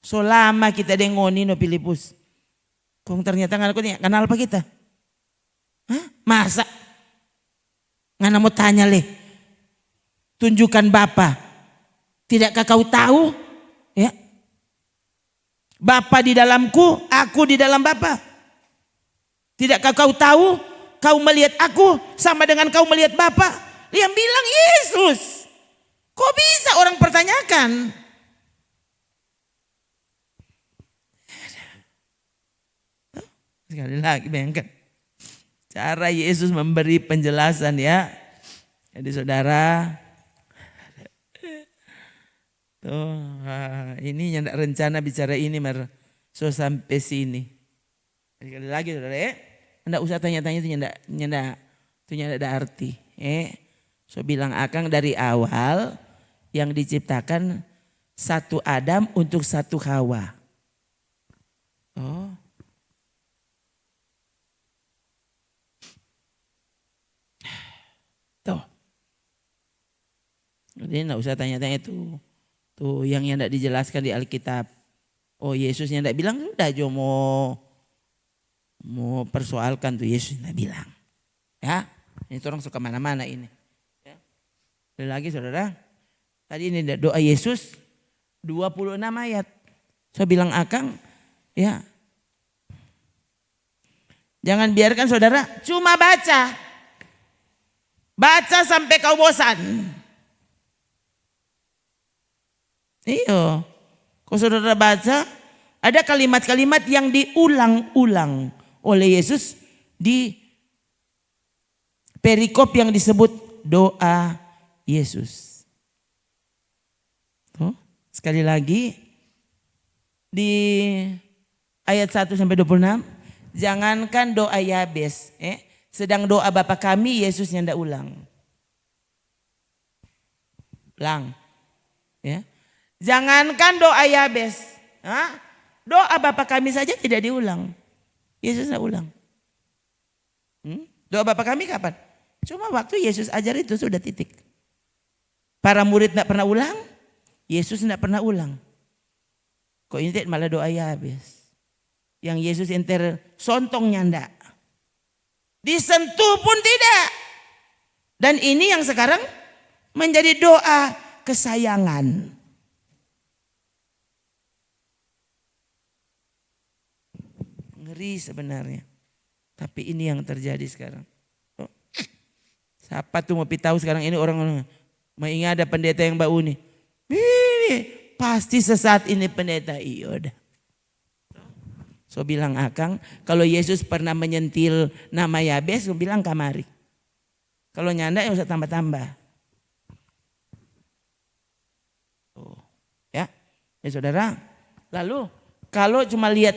Selama kita dengoni no Filipus. Kong ternyata kenal apa kita? Hah? Masa? Ngana mau tanya leh. Tunjukkan Bapa. Tidakkah kau tahu? Ya. Bapa di dalamku, aku di dalam Bapa. Tidakkah kau tahu? Kau melihat aku sama dengan kau melihat Bapa. Yang bilang Yesus. Kok bisa orang pertanyakan? Sekali lagi bayangkan. Cara Yesus memberi penjelasan ya. Jadi saudara. Tuh, ini yang rencana bicara ini so sampai sini. Sekali lagi saudara ya. Enggak usah tanya-tanya itu nyanda ada arti. So bilang akang dari awal yang diciptakan satu Adam untuk satu Hawa. Oh. Jadi enggak usah tanya-tanya tuh. Tuh yang enggak dijelaskan di Alkitab. Oh Yesus yang enggak bilang sudah aja mau persoalkan tuh Yesus enggak bilang. Ya, ini orang suka mana-mana ini. Ya. Sekali lagi saudara, tadi ini doa Yesus 26 ayat. Saya bilang Akang, ya jangan biarkan saudara cuma baca. Baca sampai kau bosan. Iya. Kalau saudara baca, ada kalimat-kalimat yang diulang-ulang oleh Yesus di perikop yang disebut doa Yesus. Tuh, sekali lagi di ayat 1 sampai 26, jangankan doa Yabes, sedang doa Bapa kami Yesus yang ndak ulang. Ulang. Ya. Jangankan doa Yabes, doa Bapa kami saja tidak diulang. Yesus ndak ulang. Doa Bapa kami kapan? Cuma waktu Yesus ajar itu sudah titik. Para murid ndak pernah ulang, Yesus ndak pernah ulang. Kok ini malah doa Yabes. Yang Yesus enter sontongnya ndak. Disentuh pun tidak. Dan ini yang sekarang menjadi doa kesayangan. Ngeri sebenarnya. Tapi ini yang terjadi sekarang. Siapa tuh mau tahu sekarang ini orang mengingat ada pendeta yang bau nih. Pasti sesat ini pendeta. Iya udah. So bilang Akang, kalau Yesus pernah menyentil nama Yabes, so bilang kamari. Kalau nyanda ya usah tambah-tambah. Oh, ya saudara. Lalu kalau cuma lihat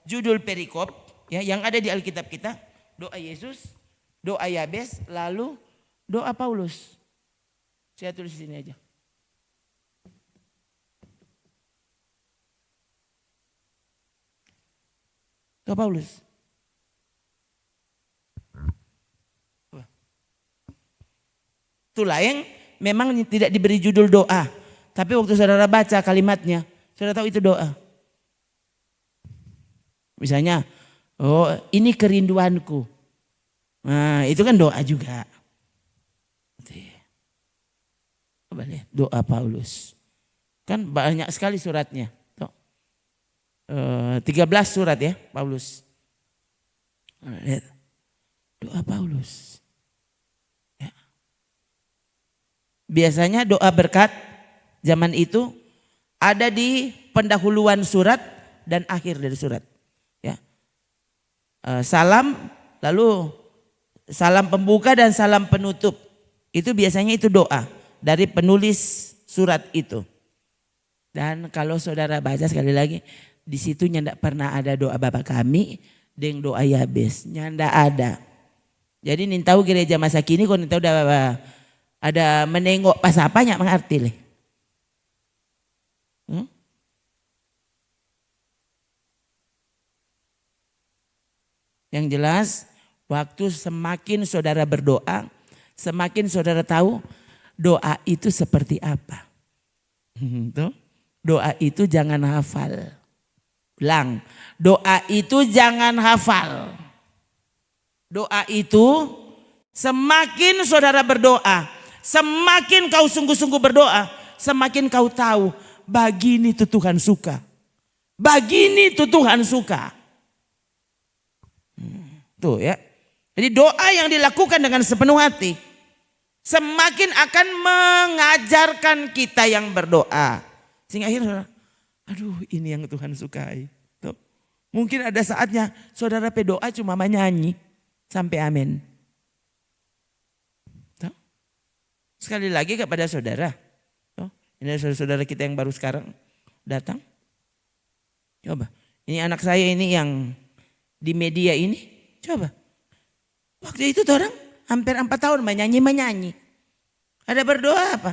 judul perikop ya yang ada di Alkitab kita, doa Yesus, doa Yabes, lalu doa Paulus. Saya tulis di sini aja. Doa Paulus. Itulah yang memang tidak diberi judul doa. Tapi waktu saudara baca kalimatnya, saudara tahu itu doa. Misalnya, oh ini kerinduanku. Nah itu kan doa juga. Coba lihat doa Paulus. Kan banyak sekali suratnya. 13 surat ya Paulus. Lihat. Doa Paulus. Ya. Biasanya doa berkat zaman itu ada di pendahuluan surat dan akhir dari surat. Ya. Salam lalu salam pembuka dan salam penutup. Itu biasanya itu doa dari penulis surat itu. Dan kalau saudara baca sekali lagi, di situ nyanda pernah ada doa Bapa kami dengan doa Yabes, nyanda ada. Jadi nih tahu gereja masa kini kok nih tahu ada menengok pas apanya mengerti leh. Yang jelas waktu semakin saudara berdoa, semakin saudara tahu doa itu seperti apa. Doa itu jangan hafal. Ulang, doa itu jangan hafal. Doa itu semakin saudara berdoa, semakin kau sungguh-sungguh berdoa, semakin kau tahu begini tuh Tuhan suka. Begini tuh Tuhan suka. Tuh ya. Jadi doa yang dilakukan dengan sepenuh hati semakin akan mengajarkan kita yang berdoa. Sehingga akhirnya aduh ini yang Tuhan sukai. Tuh. Mungkin ada saatnya saudara berdoa cuma menyanyi sampai amin. Tuh. Sekali lagi kepada saudara. Tuh. Ini saudara-saudara kita yang baru sekarang datang. Coba. Ini anak saya ini yang di media ini. Coba. Waktu itu orang hampir 4 tahun menyanyi. Ada berdoa apa?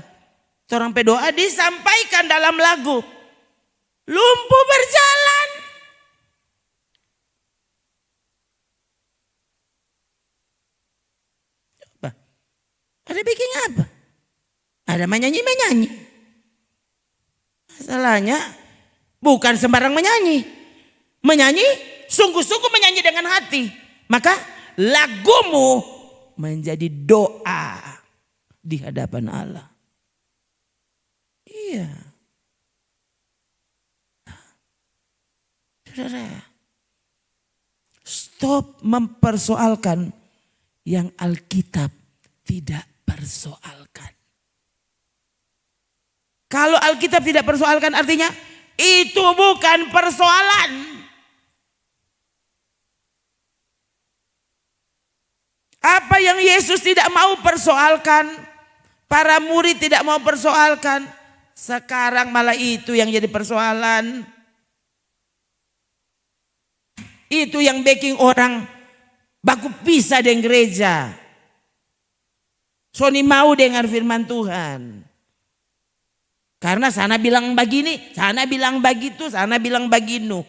Orang berdoa disampaikan dalam lagu. Lumpuh berjalan. Coba. Ada bikin apa? Ada menyanyi. Masalahnya bukan sembarang menyanyi. Menyanyi sungguh-sungguh menyanyi dengan hati. Maka lagumu menjadi doa di hadapan Allah. Iya. Saudara, stop mempersoalkan yang Alkitab tidak persoalkan. Kalau Alkitab tidak persoalkan artinya itu bukan persoalan. Apa yang Yesus tidak mau persoalkan, para murid tidak mau persoalkan, sekarang malah itu yang jadi persoalan. Itu yang bikin orang baku pisah dengan gereja. Soni mau dengar firman Tuhan. Karena sana bilang begini, sana bilang begitu, sana bilang beginu.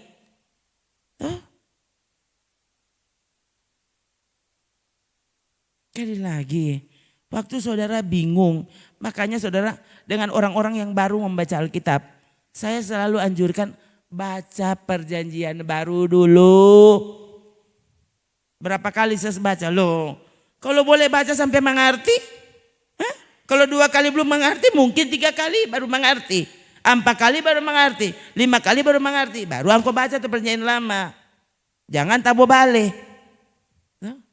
Sekali lagi, waktu saudara bingung, makanya saudara dengan orang-orang yang baru membaca Alkitab, saya selalu anjurkan baca perjanjian baru dulu. Berapa kali saya baca loh. Kalau boleh baca sampai mengerti. Kalau 2 kali belum mengerti mungkin 3 kali baru mengerti. 4 kali baru mengerti. 5 kali baru mengerti. Baru engkau baca tuh perjanjian lama. Jangan tabo balik.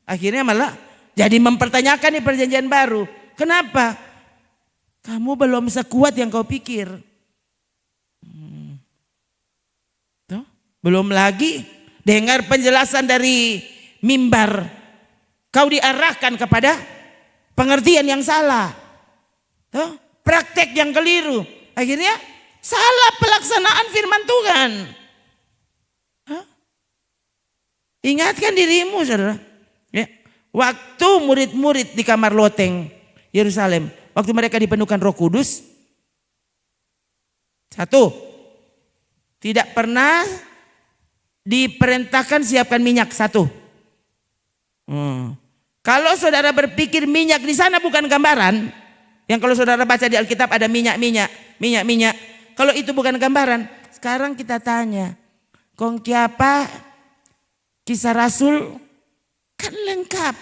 Akhirnya malah jadi mempertanyakan nih perjanjian baru. Kenapa? Kamu belum sekuat yang kau pikir. Belum lagi dengar penjelasan dari mimbar. Kau diarahkan kepada pengertian yang salah. Praktek yang keliru. Akhirnya salah pelaksanaan firman Tuhan. Ingatkan dirimu saudara. Ya. Waktu murid-murid di kamar loteng Yerusalem. Waktu mereka dipenuhkan Roh Kudus. 1. Tidak pernah diperintahkan siapkan minyak. 1. Kalau saudara berpikir minyak di sana bukan gambaran. Yang kalau saudara baca di Alkitab ada minyak. Kalau itu bukan gambaran. Sekarang kita tanya. Kong kiapa Kisah Rasul kan lengkap.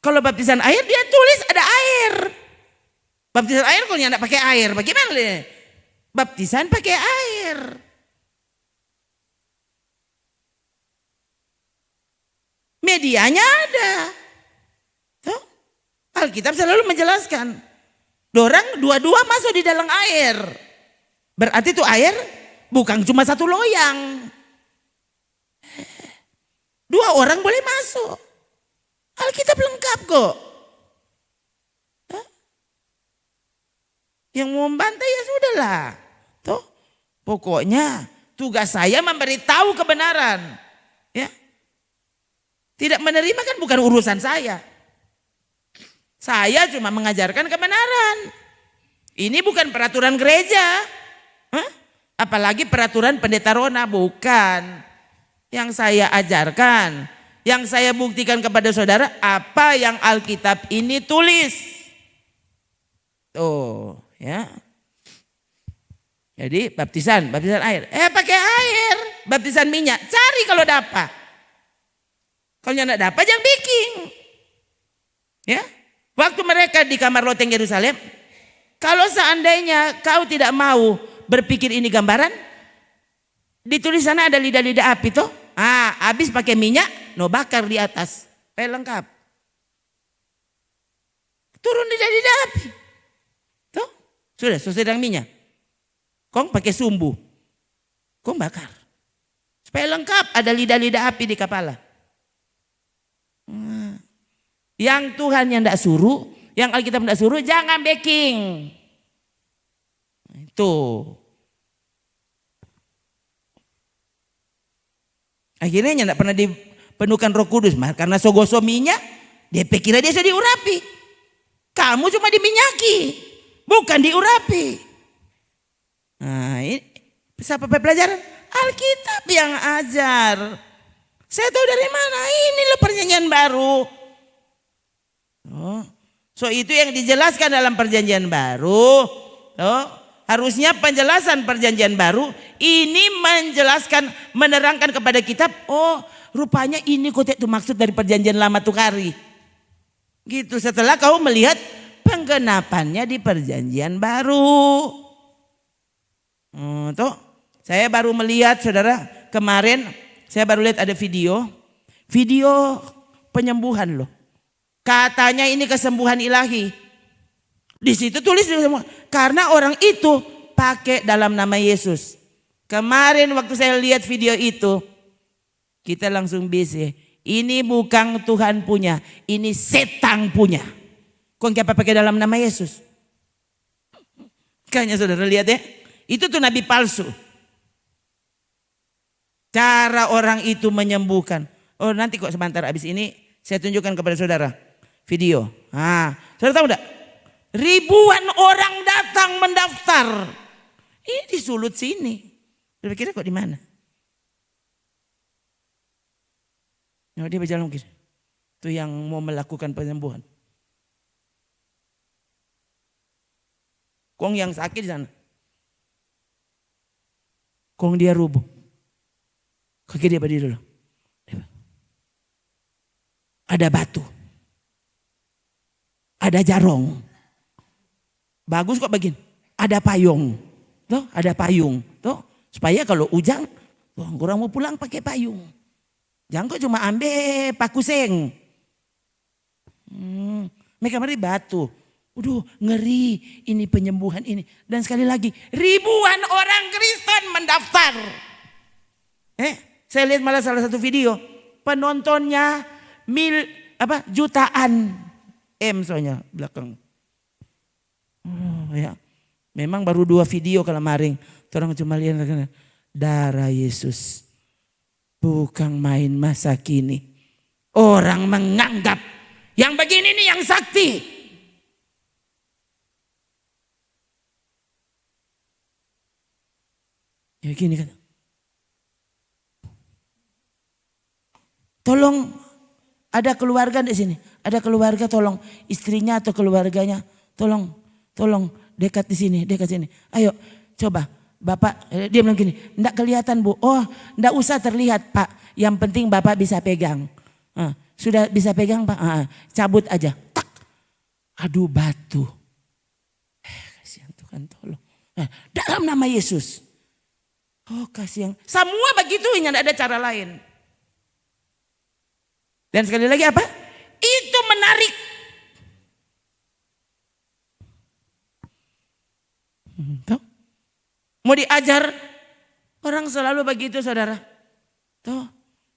Kalau baptisan air dia tulis ada air. Baptisan air kok tidak pakai air. Bagaimana? Baptisan pakai air. Medianya ada. Tuh. Alkitab selalu menjelaskan. Dorang dua-dua masuk di dalam air. Berarti itu air bukan cuma 1 loyang. 2 orang boleh masuk. Alkitab lengkap kok. Yang mau membantai ya sudahlah. Tuh. Pokoknya tugas saya memberitahu kebenaran. Ya. Tidak menerima kan bukan urusan saya. Saya cuma mengajarkan kebenaran. Ini bukan peraturan gereja. Apalagi peraturan pendeta Rona. Bukan. Yang saya ajarkan. Yang saya buktikan kepada saudara. Apa yang Alkitab ini tulis. Tuh. Ya. Jadi baptisan air. Pakai air. Baptisan minyak. Cari kalau dapat. Kalau tidak dapat jangan bikin. Ya. Waktu mereka di kamar loteng Yerusalem, kalau seandainya kau tidak mau berpikir ini gambaran, ditulis sana ada lidah-lidah api toh. Habis pakai minyak, no bakar di atas. Lengkap. Turun lidah-lidah api. Toh, sudah selesai dengan minyak. Kong pakai sumbu. Kong bakar. Supaya lengkap ada lidah-lidah api di kepala. Yang Tuhan yang tidak suruh, yang Alkitab tidak suruh, jangan baking. Itu. Akhirnya tidak pernah dipenuhkan Roh Kudus, karena sogoso minyak, dia pikirnya dia sudah diurapi. Kamu cuma diminyaki, bukan diurapi. Nah, ini siapa pelajaran? Alkitab yang ajar. Saya tahu dari mana? Ini loh perjanjian baru. So itu yang dijelaskan dalam perjanjian baru. Harusnya penjelasan perjanjian baru ini menjelaskan, menerangkan kepada kita, oh rupanya ini kotek itu maksud dari perjanjian lama tukari. Gitu, setelah kau melihat penggenapannya di perjanjian baru. Tuh, saya baru melihat saudara, kemarin saya baru lihat ada video penyembuhan loh. Katanya ini kesembuhan ilahi. Di situ tulis semua. Karena orang itu pakai dalam nama Yesus. Kemarin waktu saya lihat video itu, kita langsung bisa. Ini bukan Tuhan punya, ini setan punya. Kok apa pakai dalam nama Yesus? Kayaknya saudara lihat ya, itu tuh nabi palsu. Cara orang itu menyembuhkan. Oh nanti kok sebentar habis ini saya tunjukkan kepada saudara video. Saudara tahu enggak? Ribuan orang datang mendaftar. Ini di Sulut sini. Saudara kira kok di mana? Oh, dia berjalan mungkin. Itu yang mau melakukan penyembuhan. Kong yang sakit di sana. Kong dia rubuh. Kaki dia berdiri dulu. Ada batu. Ada jarong. Bagus kok begini. Ada payung. Tuh, ada payung. Tuh, supaya kalau hujan, orang mau pulang pakai payung. Jangan kok cuma ambil pakuseng. Mereka mari batu. Udah ngeri ini penyembuhan ini. Dan sekali lagi ribuan orang Kristen mendaftar. Saya lihat malah salah satu video. Penontonnya jutaan soalnya belakang. Ya. Memang baru 2 video kalau kemarin. Orang cuma lihat darah Yesus. Bukan main masa kini. Orang menganggap yang begini nih yang sakti. Ya gini kan. Tolong ada keluarga di sini. Ada keluarga tolong istrinya atau keluarganya. Tolong dekat di sini, dekat sini. Ayo coba. Bapak, dia bilang gini, enggak kelihatan Bu. Oh, enggak usah terlihat Pak. Yang penting Bapak bisa pegang. Sudah bisa pegang Pak? Cabut aja. Tak. Aduh batu. Kasihan Tuhan tolong. Dalam nama Yesus. Oh kasihan. Semua begitu, enggak ada cara lain. Dan sekali lagi apa? Itu menarik. Tahu? Mau diajar, orang selalu begitu saudara. Tuh,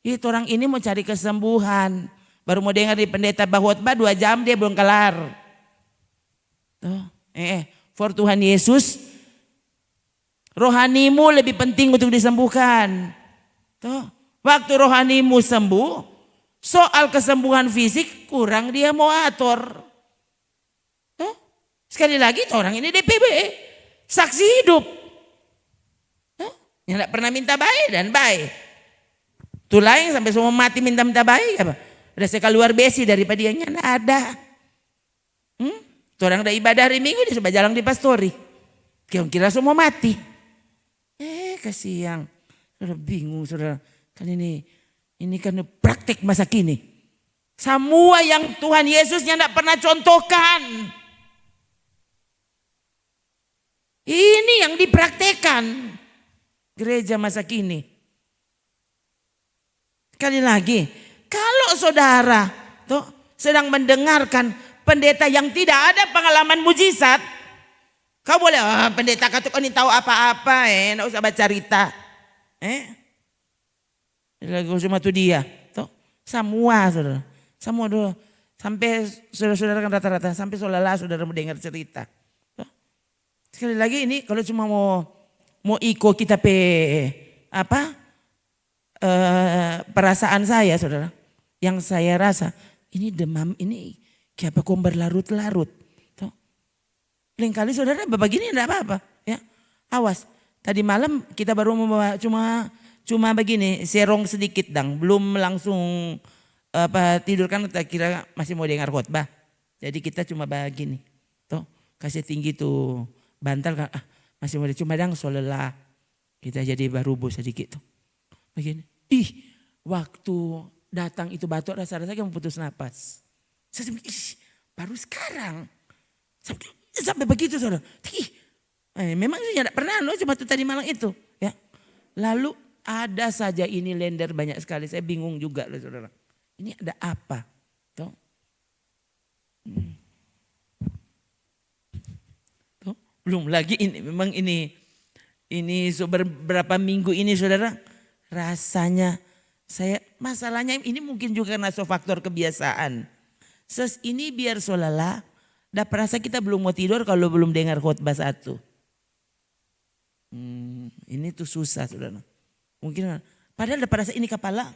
itu orang ini mau cari kesembuhan. Baru mau dengar di pendeta khotbah 2 jam dia belum kelar. Tuh, for Tuhan Yesus, rohanimu lebih penting untuk disembuhkan. Tuh, waktu rohanimu sembuh, soal kesembuhan fisik kurang dia mau atur. Tuh, sekali lagi orang ini DPB, saksi hidup. Yang tidak pernah minta baik dan baik. Tuh lain sampai semua mati minta baik apa? Ada sekali luar besi daripada dia tidak ada. Tuh orang ada ibadah hari Minggu dia coba jalan di pastori. Kira-kira semua mati. Kasihan. Saudara bingung saudara. Kan ini kan praktek masa kini. Semua yang Tuhan Yesusnya tidak pernah contohkan. Ini yang dipraktekkan. Gereja masa kini. Sekali lagi, kalau saudara sedang mendengarkan pendeta yang tidak ada pengalaman mujizat, kau boleh, pendeta katuk ini tahu apa-apa, enggak usah baca cerita. Lagu cuma itu dia. Semua saudara, semua dulu. Sampai saudara-saudara kan rata-rata, sampai seolah-olah saudara mendengar cerita. Sekali lagi ini kalau cuma mau ikut kita perasaan saya saudara. Yang saya rasa ini demam ini kayak kok berlarut-larut. Lain kali saudara begini enggak apa-apa ya. Awas. Tadi malam kita baru membawa cuma begini serong sedikit belum langsung tidur kan kita kira masih mau dengar khotbah. Jadi kita cuma begini. Tuh, kasih tinggi tuh bantal kan. Masih muda cuma dang so lelah. Kita jadi barubo sedikit tuh. Begini. Waktu datang itu batuk rasa-rasa kayak putus napas. Saya baru sekarang. Sampai begitu saudara. Memang saya tidak pernah loh cuma tuh tadi malam itu. Ya. Lalu ada saja ini lender banyak sekali. Saya bingung juga loh saudara. Ini ada apa? Tuh. Tuh. Belum lagi ini memang ini beberapa minggu ini saudara. Rasanya masalahnya ini mungkin juga karena faktor kebiasaan. Ini biar solala, dapat rasa kita belum mau tidur kalau belum dengar khotbah satu. Ini tuh susah saudara. Mungkin padahal dapat rasa ini kepala.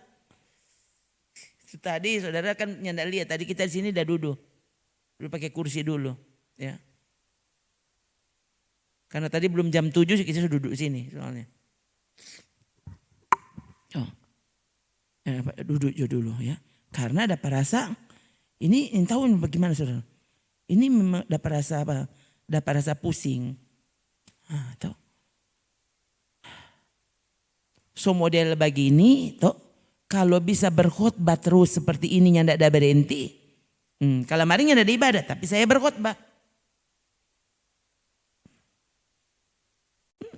Tadi saudara kan nyanda lihat tadi kita di sini udah duduk pakai kursi dulu, ya. Karena tadi belum jam 7 kita sudah duduk sini soalnya. Duduk dulu ya. Karena dapat rasa ini tahu bagaimana saudara. Ini memang dapat rasa apa? Dapat rasa pusing. Tahu. So model begini, toh kalau bisa berkhotbah terus seperti ini yang tidak ada berhenti. Kalau kemarin ada ibadah, tapi saya berkhotbah.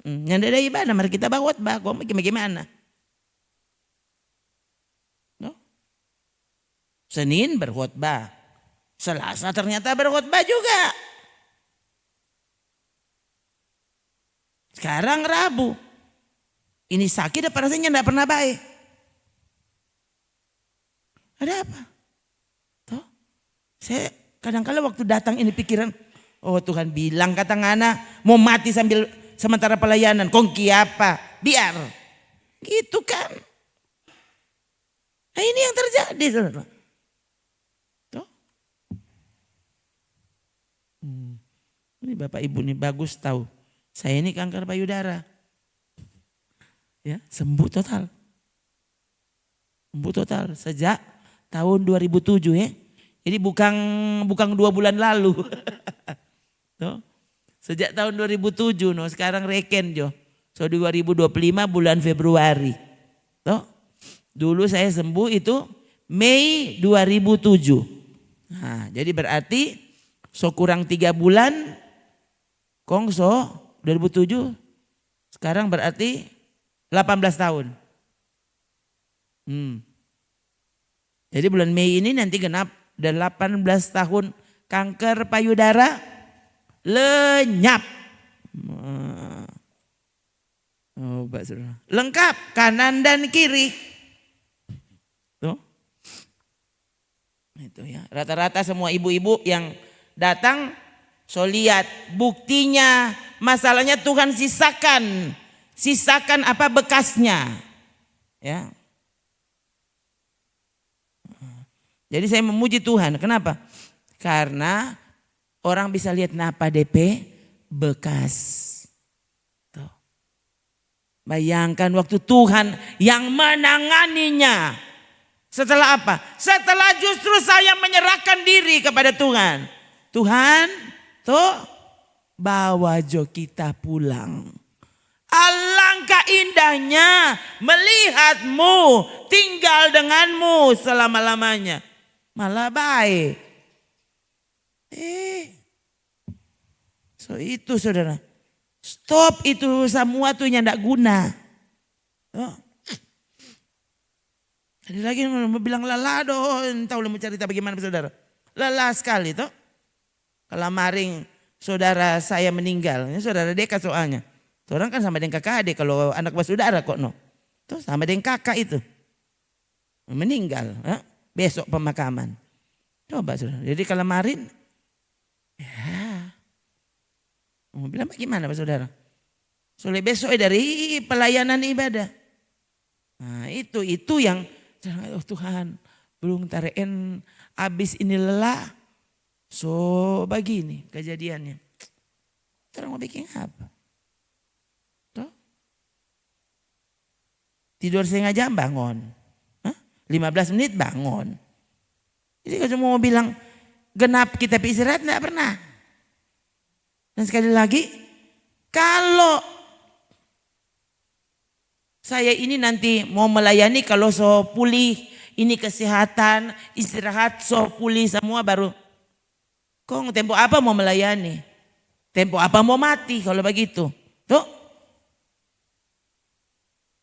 Yang ada ibadah, mari kita berkhotbah. Kok bagaimana? No? Senin berkhotbah, Selasa ternyata berkhotbah juga. Sekarang Rabu. Ini sakit apa rasanya tidak pernah baik. Ada apa? Tuh, saya kadang-kadang waktu datang ini pikiran, oh Tuhan bilang kata ngana mau mati sambil sementara pelayanan, kongki apa? Biar. Gitu kan. Nah ini yang terjadi saudara. Tuh. Ini Bapak Ibu nih bagus tahu. Saya ini kanker payudara. Ya, sembuh total. Sembuh total sejak tahun 2007 ya. Jadi bukan 2 bulan lalu. Tuh. Sejak tahun 2007 no, sekarang reken jo. So 2025 bulan Februari. Tuh. Dulu saya sembuh itu Mei 2007. Nah, jadi berarti so kurang 3 bulan kongso 2007 sekarang berarti 18 tahun. Jadi bulan Mei ini nanti genap 18 tahun kanker payudara lenyap. Lengkap kanan dan kiri. Tuh. Itu ya. Rata-rata semua ibu-ibu yang datang so lihat buktinya masalahnya Tuhan sisakan apa bekasnya. Ya. Jadi saya memuji Tuhan. Kenapa? Karena orang bisa lihat napa DP bekas. Tuh. Bayangkan waktu Tuhan yang menanganinya. Setelah apa? Setelah justru saya menyerahkan diri kepada Tuhan. Tuhan, tuh bawa jo kita pulang. Alangkah indahnya melihatmu tinggal denganmu selama-lamanya. Malah baik. So itu saudara. Stop itu semua tuh yang tidak guna. Oh. Ada lagi yang mau bilang lelah dong. Tahu mau cerita bagaimana saudara. Lelah sekali toh. Kalau maring saudara saya meninggal. Ini saudara Deka soalnya. Orang kan sama dengan kakak adik kalau anak bersaudara kok no. Tuh sama dengan kakak itu. Meninggal. Besok pemakaman. Coba saudara. Jadi kalau kemarin. Ya. Mau bilang bagaimana Pak Saudara? Soalnya besok dari pelayanan ibadah. Nah itu yang. Oh Tuhan. Belum tarein habis ini lelah. So begini kejadiannya. Terus mau bikin apa? Tidur setengah jam bangun. 15 menit bangun. Jadi kalau cuma mau bilang genap kita istirahat? Tidak pernah. Dan sekali lagi, kalau saya ini nanti mau melayani, kalau so pulih, ini kesehatan, istirahat, so pulih semua baru. Kong tempo apa mau melayani? Tempo apa mau mati kalau begitu? Tuh.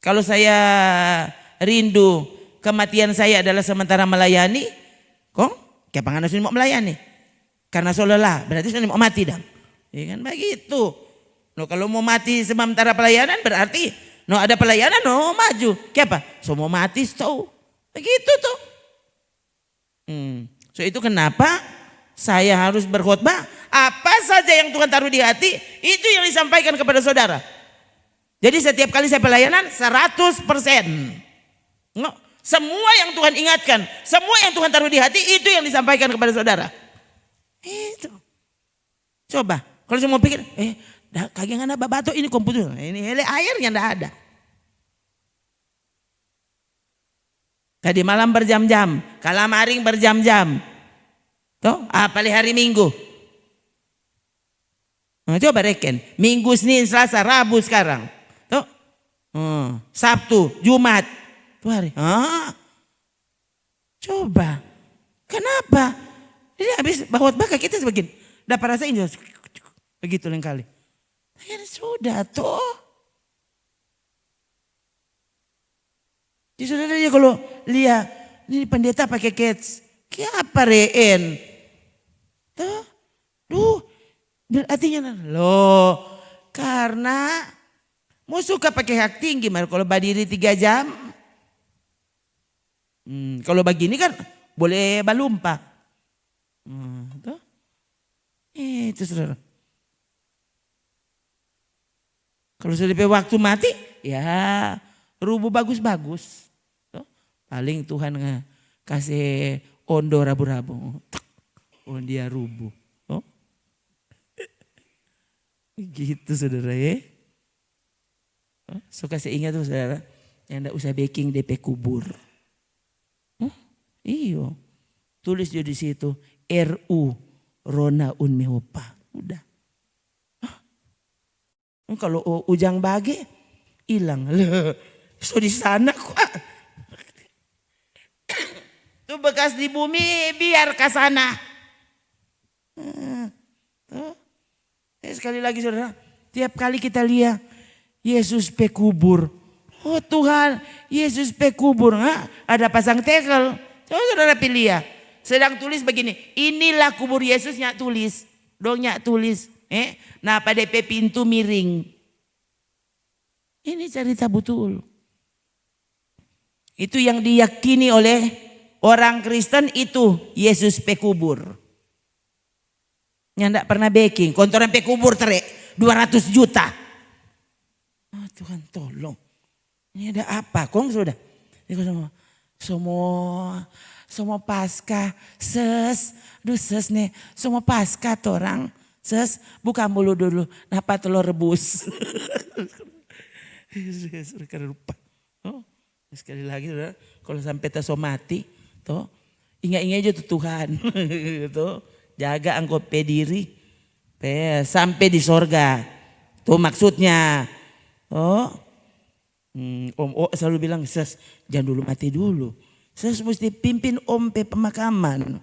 Kalau saya rindu kematian saya adalah sementara melayani, kong kepangan harus mau melayani. Karena so lelah, berarti saya mau mati dah. Ya kan begitu. No, kalau mau mati sementara pelayanan berarti no ada pelayanan no maju. Kenapa? So mau mati tahu. Begitu tuh. So itu kenapa saya harus berkhotbah. Apa saja yang Tuhan taruh di hati itu yang disampaikan kepada saudara. Jadi setiap kali saya pelayanan 100%. No, semua yang Tuhan ingatkan, semua yang Tuhan taruh di hati itu yang disampaikan kepada saudara. Itu. Coba. Kalau saya mau pikir, kagak ada babato ini komputer, ini hele airnya ndak ada. Tadi malam berjam-jam, kalamaring berjam-jam. Toh, apalagi hari Minggu. Nah, coba reken, Minggu, Senin, Selasa, Rabu sekarang. Toh, Sabtu, Jumat, tuh hari. Coba, kenapa? Ini habis bahwa kita sebegini, dapat rasain jelas. Begitu lain kali. Ya sudah toh. Jadi saudara ya kalau lihat ini pendeta pakai kets, apa reen? Toh, artinya loh karena mau suka pakai hak tinggi, mar kalau berdiri 3 jam, kalau begini kan boleh balumpa. Toh, itu saudara. Kalau sudah waktu mati, ya rubuh bagus-bagus. Paling Tuhan kasih ondo rabu-rabu. Oh dia rubuh. Gitu saudara ya. Suka saya ingat tuh saudara. Yang enggak usah baking DP kubur. Iyo. Tulis juga di situ. RU Rona Unmehopa. Udah. Kalau ujang bagi hilang. So di sana kok. Itu bekas di bumi biar ke sana. Sekali lagi saudara, tiap kali kita lihat Yesus pe kubur. Oh Tuhan, Yesus pe kubur. Ada pasang tekel. Coba saudara pilih ya. Sedang tulis begini, inilah kubur Yesus, nyak tulis. Dong nyak tulis. Nah pada pintu miring. Ini cerita betul. Itu yang diyakini oleh orang Kristen itu Yesus pekubur. Yang enggak pernah baking. Kontoran pekubur 200 juta. Oh, Tuhan tolong. Ini ada apa? Kong sudah. Semua pasca. Ses nih. Semua pasca orang. Ses, buka mulu dulu. Napa telur rebus. Lupa. Sekali lagi saudara, kalau sampai taso mati, toh ingat-ingat aja tuh Tuhan. Toh, jaga engkau diri. Sampai di sorga. Tuh maksudnya. Oh, Om selalu bilang, Ses, jangan dulu mati dulu. Ses mesti pimpin Om pe pemakaman.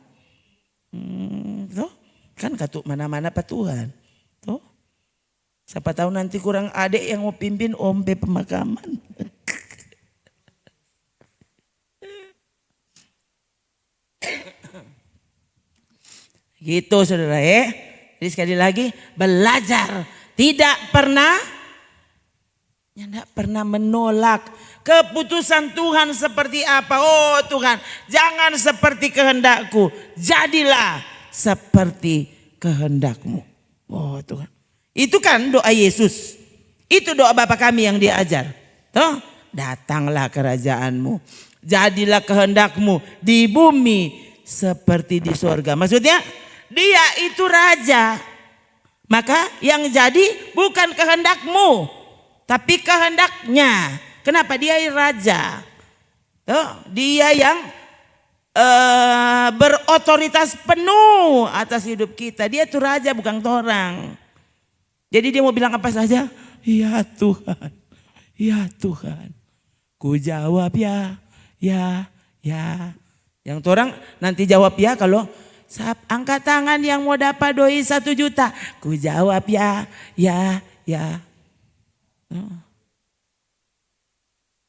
Toh. Kan katuk mana-mana Pak Tuhan. Tuh. Siapa tahu nanti kurang adik yang mau pimpin Om pe pemakaman. Gitu saudara ya. Jadi sekali lagi belajar. Tidak pernah menolak keputusan Tuhan seperti apa. Oh Tuhan, jangan seperti kehendakku. Jadilah seperti kehendak-Mu. Oh Tuhan. Itu kan doa Yesus. Itu doa Bapa kami yang diajar. Toh, datanglah kerajaan-Mu. Jadilah kehendak-Mu di bumi seperti di sorga. Maksudnya dia itu raja. Maka yang jadi bukan kehendak-Mu, tapi kehendaknya. Kenapa? Dia raja. Toh, dia yang berotoritas penuh atas hidup kita. Dia tuh raja bukan orang. Jadi dia mau bilang apa saja, ya Tuhan, ya Tuhan. Ku jawab ya, ya, ya. Yang orang nanti jawab ya kalau angkat tangan yang mau dapat doi 1 juta. Ku jawab ya, ya, ya.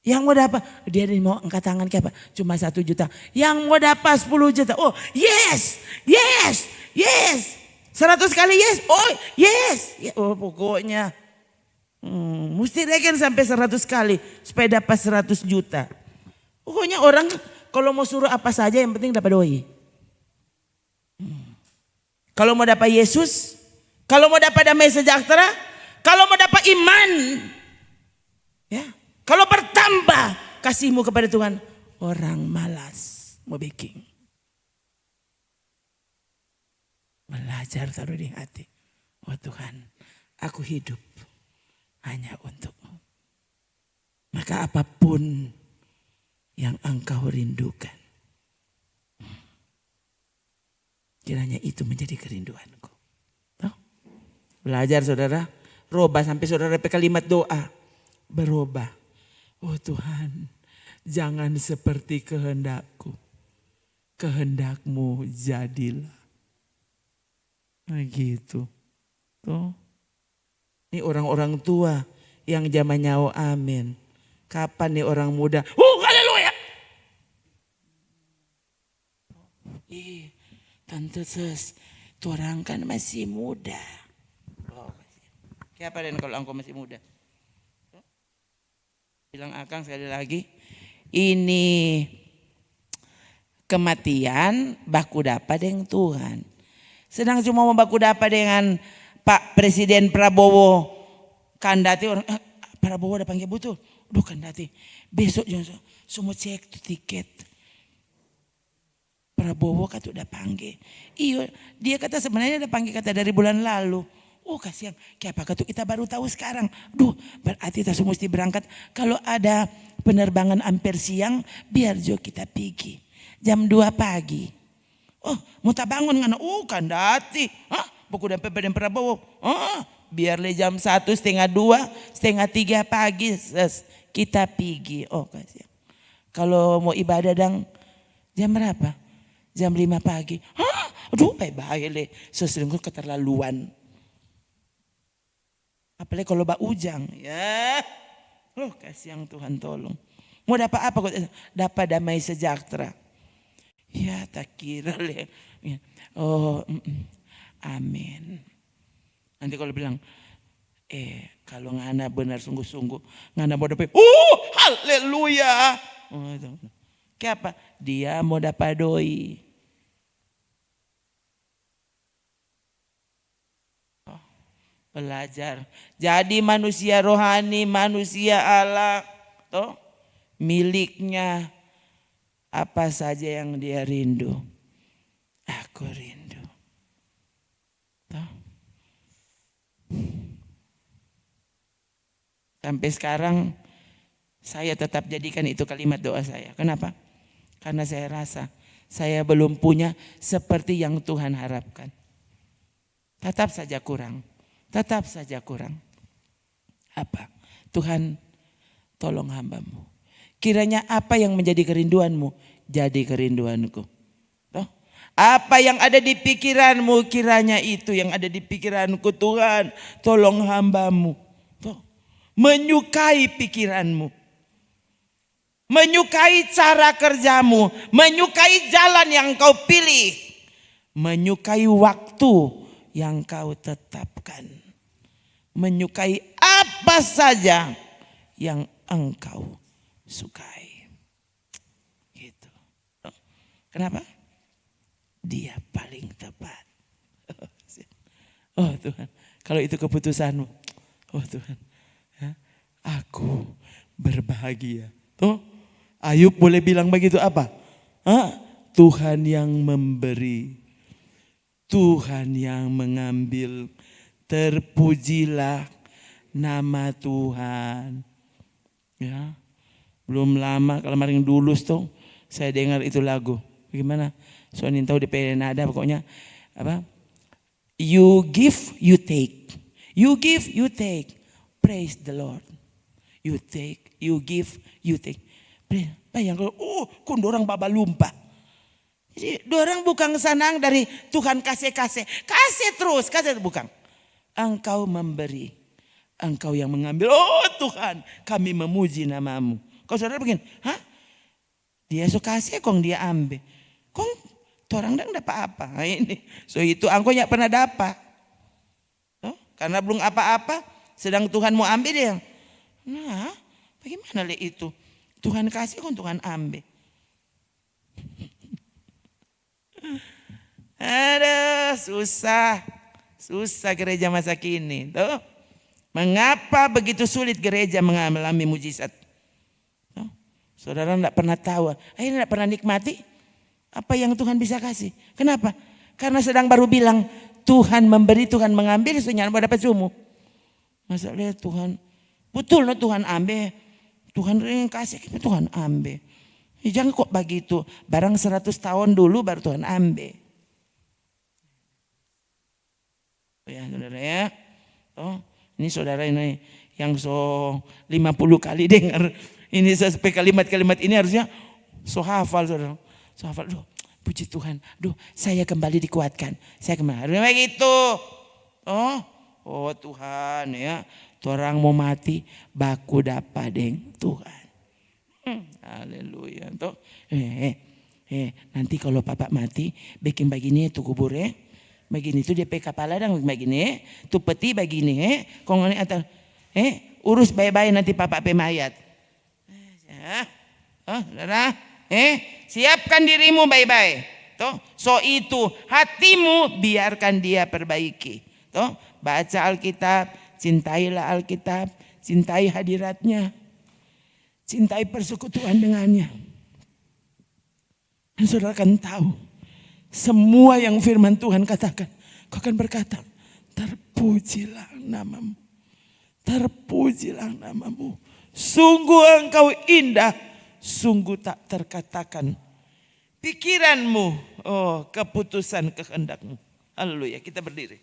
Yang mau dapat, dia mau angkat tangan kayak apa? Cuma 1 juta. Yang mau dapat 10 juta. Oh yes, yes, yes. 100 kali yes, oh yes. Oh pokoknya. Mesti regen sampai 100 kali supaya dapat 100 juta. Pokoknya orang kalau mau suruh apa saja yang penting dapat doi. Kalau mau dapat Yesus, kalau mau dapat damai sejahtera, kalau mau dapat iman, ya. Kalau bertambah kasihmu kepada Tuhan, orang malas mau baking. Belajar taruh di hati. Oh Tuhan, aku hidup hanya untukmu. Maka apapun yang engkau rindukan, kiranya itu menjadi kerinduanku. Tahu? Belajar saudara, robah sampai saudara kalimat doa. Berubah. Oh Tuhan, jangan seperti kehendakku. Kehendakmu jadilah. Nah gitu. Tuh. Ini orang-orang tua yang zamannya oh amin. Kapan nih orang muda? Haleluya. Tante Ses, tuh orang kan masih muda. Oh, kayak apa kalau engkau masih muda? Bilang Akang sekali lagi, ini kematian baku dapat dengan Tuhan. Sedang cuma mau baku dapat dengan Pak Presiden Prabowo kandati orang Prabowo udah panggil betul. Udah kandati. Besok jangan semua cek tuh tiket. Prabowo kata udah panggil. Iya, dia kata sebenarnya udah panggil kata dari bulan lalu. Oh kasihan, kayak apa tuh kita baru tahu sekarang. Duh, berarti kita semua mesti berangkat. Kalau ada penerbangan hampir siang, biar jo kita pergi. Jam 2 pagi. Oh, mau tak bangun ngana? Oh kandati. Hah, buku dan Presiden Prabowo. Biar le jam 1, setengah 2, setengah 3 pagi kita pergi. Oh kasihan. Kalau mau ibadah dang jam berapa? Jam 5 pagi. Hah, aduh baik-baik le. Seselingkuh keterlaluan. Apalagi kalau bak ujang, ya. Oh kasihan Tuhan tolong. Mau dapat apa? Dapat damai sejahtera. Ya tak kira le. Oh amin. Nanti kalau bilang, kalau ngana benar sungguh-sungguh, ngana mau dapat, haleluya. Oh, itu. Kayak apa? Dia mau dapat doi. Belajar. Jadi manusia rohani, manusia Allah. Toh, miliknya apa saja yang dia rindu. Aku rindu. Toh. Sampai sekarang saya tetap jadikan itu kalimat doa saya. Kenapa? Karena saya rasa saya belum punya seperti yang Tuhan harapkan. Tetap saja kurang. Tetap saja kurang. Apa? Tuhan tolong hambamu. Kiranya apa yang menjadi kerinduanmu jadi kerinduanku. Toh? Apa yang ada di pikiranmu kiranya itu yang ada di pikiranku. Tuhan tolong hambamu. Toh? Menyukai pikiranmu. Menyukai cara kerjamu. Menyukai jalan yang kau pilih. Menyukai waktu yang kau tetapkan. Menyukai apa saja yang engkau sukai. Gitu. Kenapa? Dia paling tepat. Oh Tuhan, kalau itu keputusanmu. Oh Tuhan, aku berbahagia. Tuh, Ayub boleh bilang begitu apa? Tuhan yang memberi. Tuhan yang mengambil. Terpujilah nama Tuhan. Ya, belum lama kalau kemarin dulu tuh saya dengar itu lagu. Bagaimana? Soalnya tahu DP nada pokoknya apa? You give, you take. You give, you take. Praise the Lord. You take, you give, you take. Bayang kok dorang baba lumpa. Jadi dorang bukan senang dari Tuhan kasih-kasih. Kasih terus, kasih bukan. Engkau memberi. Engkau yang mengambil. Oh Tuhan, kami memuji namamu. Kau saudara begini, hah? Dia suka kasih, kong dia ambil. Kong orang dang dapat apa? Nah, ini. So itu engkau nggak pernah dapat. Oh, karena belum apa-apa. Sedang Tuhan mau ambil dia. Nah, bagaimana le itu? Tuhan kasih kok Tuhan ambil. Aduh, susah. Susah gereja masa kini. Tuh. Mengapa begitu sulit gereja mengalami mujizat? Tuh. Saudara tidak pernah tahu. Akhirnya tidak pernah nikmati apa yang Tuhan bisa kasih. Kenapa? Karena sedang baru bilang Tuhan memberi, Tuhan mengambil, senyap dapat sumu. Masalahnya Tuhan, betul no Tuhan ambil. Tuhan kasih, Tuhan ambil. Jangan kok begitu. Barang 100 tahun dulu baru Tuhan ambil. Ya saudara ya. Oh, ini saudara ini yang 50 kali dengar. Ini sampai kalimat-kalimat ini harusnya so hafal saudara. So hafal. Duh, puji Tuhan. Duh, saya kembali dikuatkan. Saya kembali. Harusnya begitu. Oh Tuhan ya. Orang mau mati baku dapat deng Tuhan. Haleluya. Tuh. Nanti kalau papa mati bikin begini tuh kubur ya. Begini tuh DP kepala dan begini. Tuh peti begini Kong ini atau urus baik-baik nanti papa pemayat. Saudara, siapkan dirimu baik-baik. Tuh, so itu hatimu biarkan dia perbaiki. Tuh, baca Alkitab, cintailah Alkitab, cintai hadiratnya, cintai persekutuan dengannya. Dan saudara akan tahu semua yang firman Tuhan katakan, kau akan berkata, terpujilah namamu, terpujilah namamu. Sungguh engkau indah, sungguh tak terkatakan. Pikiranmu, keputusan kehendakmu. Haleluya, kita berdiri.